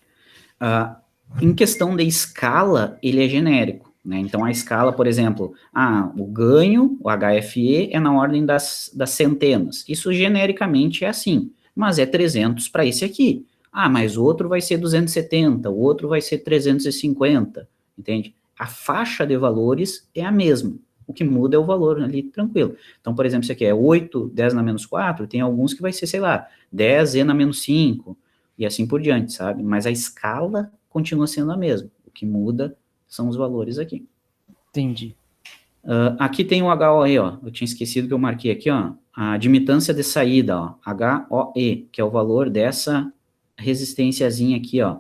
Em questão de escala, ele é genérico, né? Então, a escala, por exemplo, o ganho, o HFE, é na ordem das centenas. Isso genericamente é assim, mas é 300 para esse aqui. Mas o outro vai ser 270, o outro vai ser 350, entende? A faixa de valores é a mesma. O que muda é o valor ali, tranquilo. Então, por exemplo, isso aqui é 8, 10 na menos 4, tem alguns que vai ser, sei lá, 10 E na menos 5, e assim por diante, sabe? Mas a escala continua sendo a mesma. O que muda são os valores aqui. Entendi. Aqui tem o HOE, ó. Eu tinha esquecido que eu marquei aqui, ó. A admitância de saída, ó. HOE, que é o valor dessa resistênciazinha aqui, ó.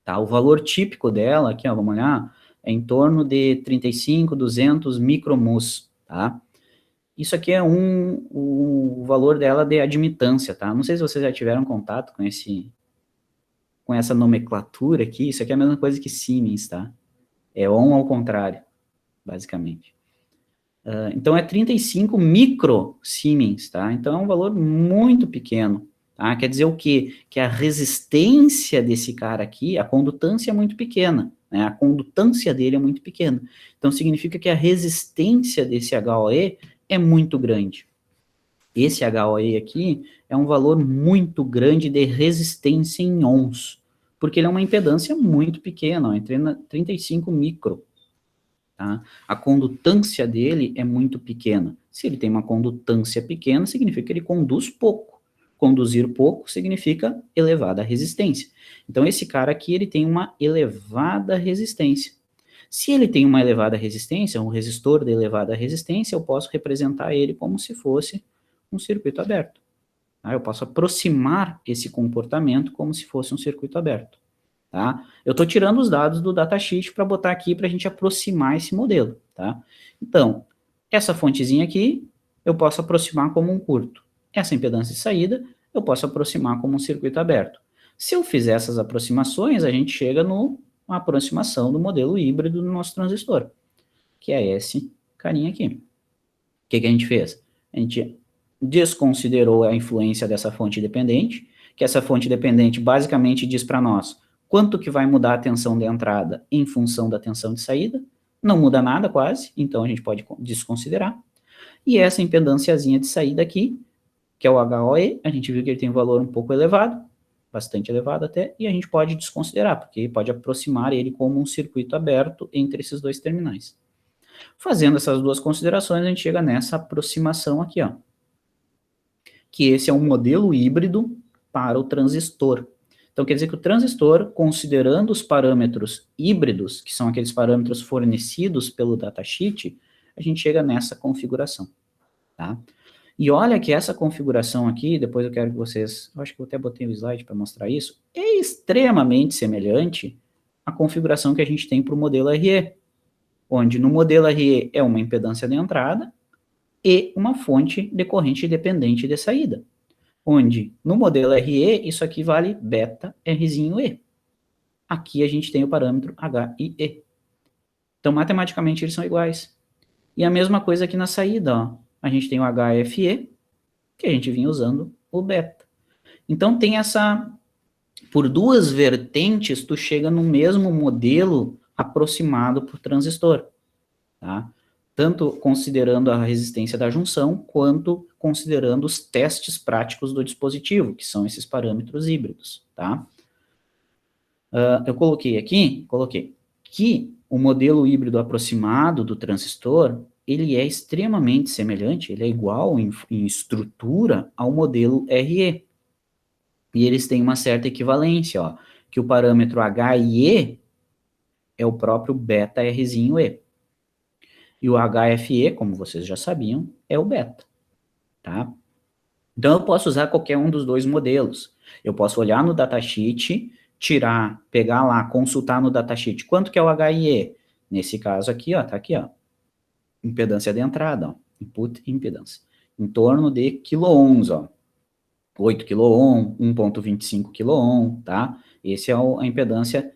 Tá? O valor típico dela, aqui, ó, vamos olhar, é em torno de 35, 200 micromos, tá? Isso aqui é o valor dela de admitância, tá? Não sei se vocês já tiveram contato com essa nomenclatura aqui. Isso aqui é a mesma coisa que Siemens, tá? É ohm ao contrário, basicamente. Então, é 35 micro Siemens, tá? Então, é um valor muito pequeno, tá? Quer dizer o quê? Que a resistência desse cara aqui, a condutância é muito pequena, né? A condutância dele é muito pequena. Então, significa que a resistência desse HOE é muito grande. Esse HOE aqui é um valor muito grande de resistência em ohms, porque ele é uma impedância muito pequena, ó, entre 35 micro. Tá? A condutância dele é muito pequena. Se ele tem uma condutância pequena, significa que ele conduz pouco. Conduzir pouco significa elevada resistência. Então, esse cara aqui, ele tem uma elevada resistência. Se ele tem uma elevada resistência, um resistor de elevada resistência, eu posso representar ele como se fosse um circuito aberto. Tá? Eu posso aproximar esse comportamento como se fosse um circuito aberto. Tá? Eu estou tirando os dados do datasheet para botar aqui para a gente aproximar esse modelo. Tá? Então, essa fontezinha aqui, eu posso aproximar como um curto. Essa impedância de saída, eu posso aproximar como um circuito aberto. Se eu fizer essas aproximações, a gente chega numa aproximação do modelo híbrido do nosso transistor, que é esse carinha aqui. O que a gente fez? A gente desconsiderou a influência dessa fonte dependente, que essa fonte dependente basicamente diz para nós quanto que vai mudar a tensão de entrada em função da tensão de saída. Não muda nada quase, então a gente pode desconsiderar. E essa impedânciazinha de saída aqui, que é o HOE, a gente viu que ele tem um valor um pouco elevado, bastante elevado até, e a gente pode desconsiderar, porque pode aproximar ele como um circuito aberto entre esses dois terminais. Fazendo essas duas considerações, a gente chega nessa aproximação aqui, ó, que esse é um modelo híbrido para o transistor. Então, quer dizer que o transistor, considerando os parâmetros híbridos, que são aqueles parâmetros fornecidos pelo datasheet, a gente chega nessa configuração, tá? E olha que essa configuração aqui, depois eu quero que vocês, eu acho que eu até botei o slide para mostrar isso, é extremamente semelhante à configuração que a gente tem para o modelo RE, onde no modelo RE é uma impedância de entrada e uma fonte de corrente dependente de saída, onde no modelo RE isso aqui vale beta Rzinho E. Aqui a gente tem o parâmetro H e E. Então, matematicamente, eles são iguais. E a mesma coisa aqui na saída, ó. A gente tem o HFE, que a gente vinha usando o beta. Então, tem essa... Por duas vertentes, tu chega no mesmo modelo aproximado por transistor, tá? Tanto considerando a resistência da junção, quanto considerando os testes práticos do dispositivo, que são esses parâmetros híbridos, tá? Eu coloquei que o modelo híbrido aproximado do transistor, ele é extremamente semelhante, ele é igual em estrutura ao modelo RE. E eles têm uma certa equivalência, ó, que o parâmetro H e E é o próprio beta Rzinho E. E o HFE, como vocês já sabiam, é o beta, tá? Então, eu posso usar qualquer um dos dois modelos. Eu posso olhar no datasheet, pegar lá, consultar no datasheet quanto que é o HIE. Nesse caso aqui, ó, tá aqui, ó, impedância de entrada, ó, input impedância, em torno de quiloohms, ó, 8 quiloohm, 1.25 quiloohm, tá? Esse é a impedância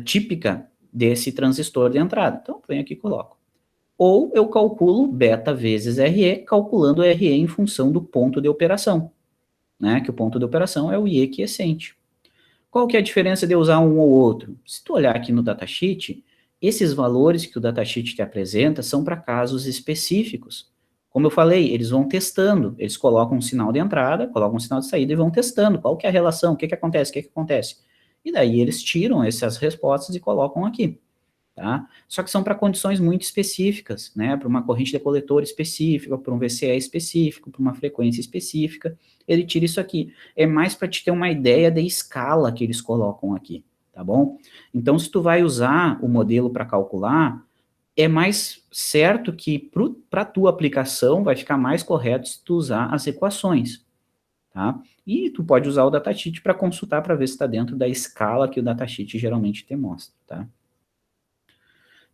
típica desse transistor de entrada. Então, venho aqui e coloco. Ou eu calculo beta vezes RE, calculando o RE em função do ponto de operação, né? Que o ponto de operação é o IE quiescente. Qual que é a diferença de usar um ou outro? Se tu olhar aqui no datasheet, esses valores que o datasheet te apresenta são para casos específicos. Como eu falei, eles vão testando, eles colocam um sinal de entrada, colocam um sinal de saída e vão testando qual que é a relação, o que acontece, o que acontece. E daí eles tiram essas respostas e colocam aqui. Tá? Só que são para condições muito específicas, né? Para uma corrente de coletor específica, para um VCE específico, para uma frequência específica, ele tira isso aqui. É mais para te ter uma ideia da escala que eles colocam aqui, tá bom? Então, se tu vai usar o modelo para calcular, é mais certo que para a tua aplicação vai ficar mais correto se tu usar as equações, tá? E tu pode usar o datasheet para consultar para ver se está dentro da escala que o datasheet geralmente te mostra, tá?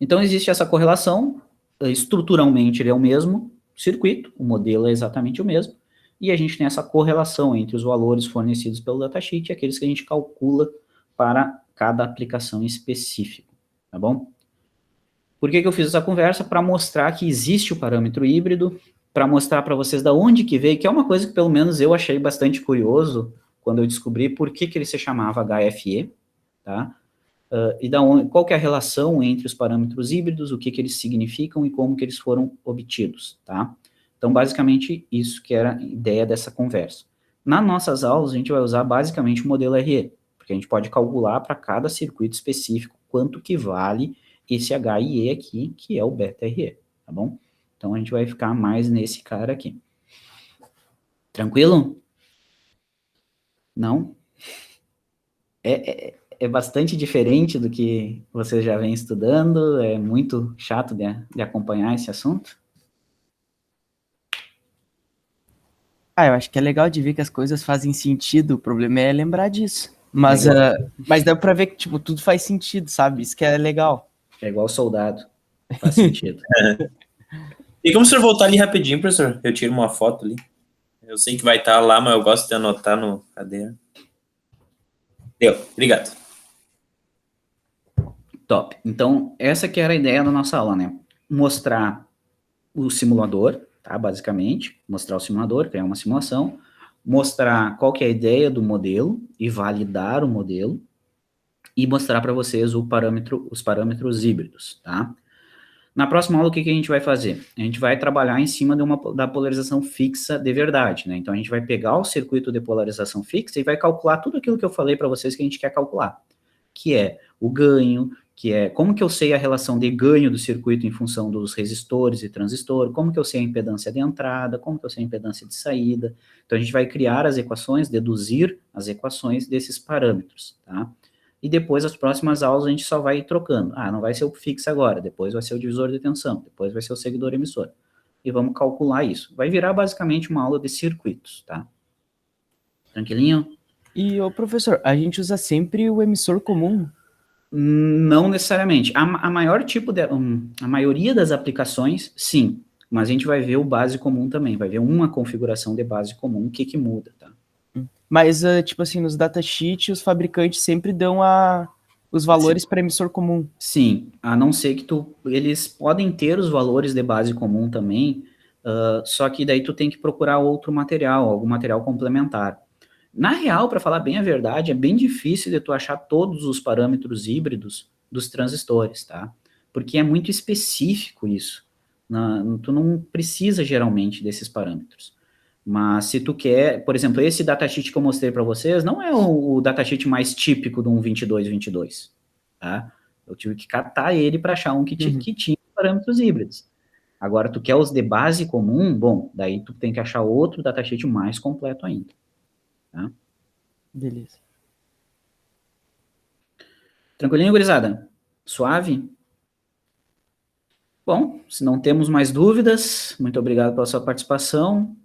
Então, existe essa correlação, estruturalmente ele é o mesmo circuito, o modelo é exatamente o mesmo, e a gente tem essa correlação entre os valores fornecidos pelo datasheet e aqueles que a gente calcula para cada aplicação específica, tá bom? Por que eu fiz essa conversa? Para mostrar que existe o parâmetro híbrido, para mostrar para vocês da onde que veio, que é uma coisa que pelo menos eu achei bastante curioso quando eu descobri por que ele se chamava HFE, tá? E qual que é a relação entre os parâmetros híbridos, o que eles significam e como que eles foram obtidos, tá? Então, basicamente, isso que era a ideia dessa conversa. Nas nossas aulas, a gente vai usar basicamente o modelo RE, porque a gente pode calcular para cada circuito específico quanto que vale esse HIE aqui, que é o beta RE, tá bom? Então, a gente vai ficar mais nesse cara aqui. Tranquilo? Não? É bastante diferente do que vocês já vêm estudando, é muito chato de acompanhar esse assunto. Eu acho que é legal de ver que as coisas fazem sentido, o problema é lembrar disso. Mas dá pra ver que, tipo, tudo faz sentido, sabe? Isso que é legal. É igual soldado, faz sentido. E como o senhor voltar ali rapidinho, professor? Eu tiro uma foto ali. Eu sei que vai estar lá, mas eu gosto de anotar no caderno. Deu, obrigado. Top. Então, essa que era a ideia da nossa aula, né? Mostrar o simulador, tá? Basicamente, mostrar o simulador, criar uma simulação, mostrar qual que é a ideia do modelo e validar o modelo, e mostrar para vocês os parâmetros híbridos, tá? Na próxima aula, o que a gente vai fazer? A gente vai trabalhar em cima da polarização fixa de verdade, né? Então, a gente vai pegar o circuito de polarização fixa e vai calcular tudo aquilo que eu falei para vocês que a gente quer calcular, que é o ganho, que é como que eu sei a relação de ganho do circuito em função dos resistores e transistor, como que eu sei a impedância de entrada, como que eu sei a impedância de saída. Então, a gente vai criar as equações, deduzir as equações desses parâmetros, tá? E depois, as próximas aulas, a gente só vai trocando. Não vai ser o fixo agora, depois vai ser o divisor de tensão, depois vai ser o seguidor emissor. E vamos calcular isso. Vai virar, basicamente, uma aula de circuitos, tá? Tranquilinho? E, professor, a gente usa sempre o emissor comum? Não necessariamente. A maioria das aplicações, sim. Mas a gente vai ver o base comum também. Vai ver uma configuração de base comum, o que muda, tá? Mas, tipo assim, nos datasheets, os fabricantes sempre dão os valores para emissor comum. Sim, a não ser que eles podem ter os valores de base comum também, só que daí tu tem que procurar outro material, algum material complementar. Na real, para falar bem a verdade, é bem difícil de tu achar todos os parâmetros híbridos dos transistores, tá? Porque é muito específico isso. Tu não precisa, geralmente, desses parâmetros. Mas se tu quer, por exemplo, esse datasheet que eu mostrei para vocês, não é o datasheet mais típico de um 2222, tá? Eu tive que catar ele para achar um que tinha parâmetros híbridos. Agora, tu quer os de base comum, bom, daí tu tem que achar outro datasheet mais completo ainda. Tá? Beleza. Tranquilinho, gurizada? Suave? Bom, se não temos mais dúvidas, muito obrigado pela sua participação.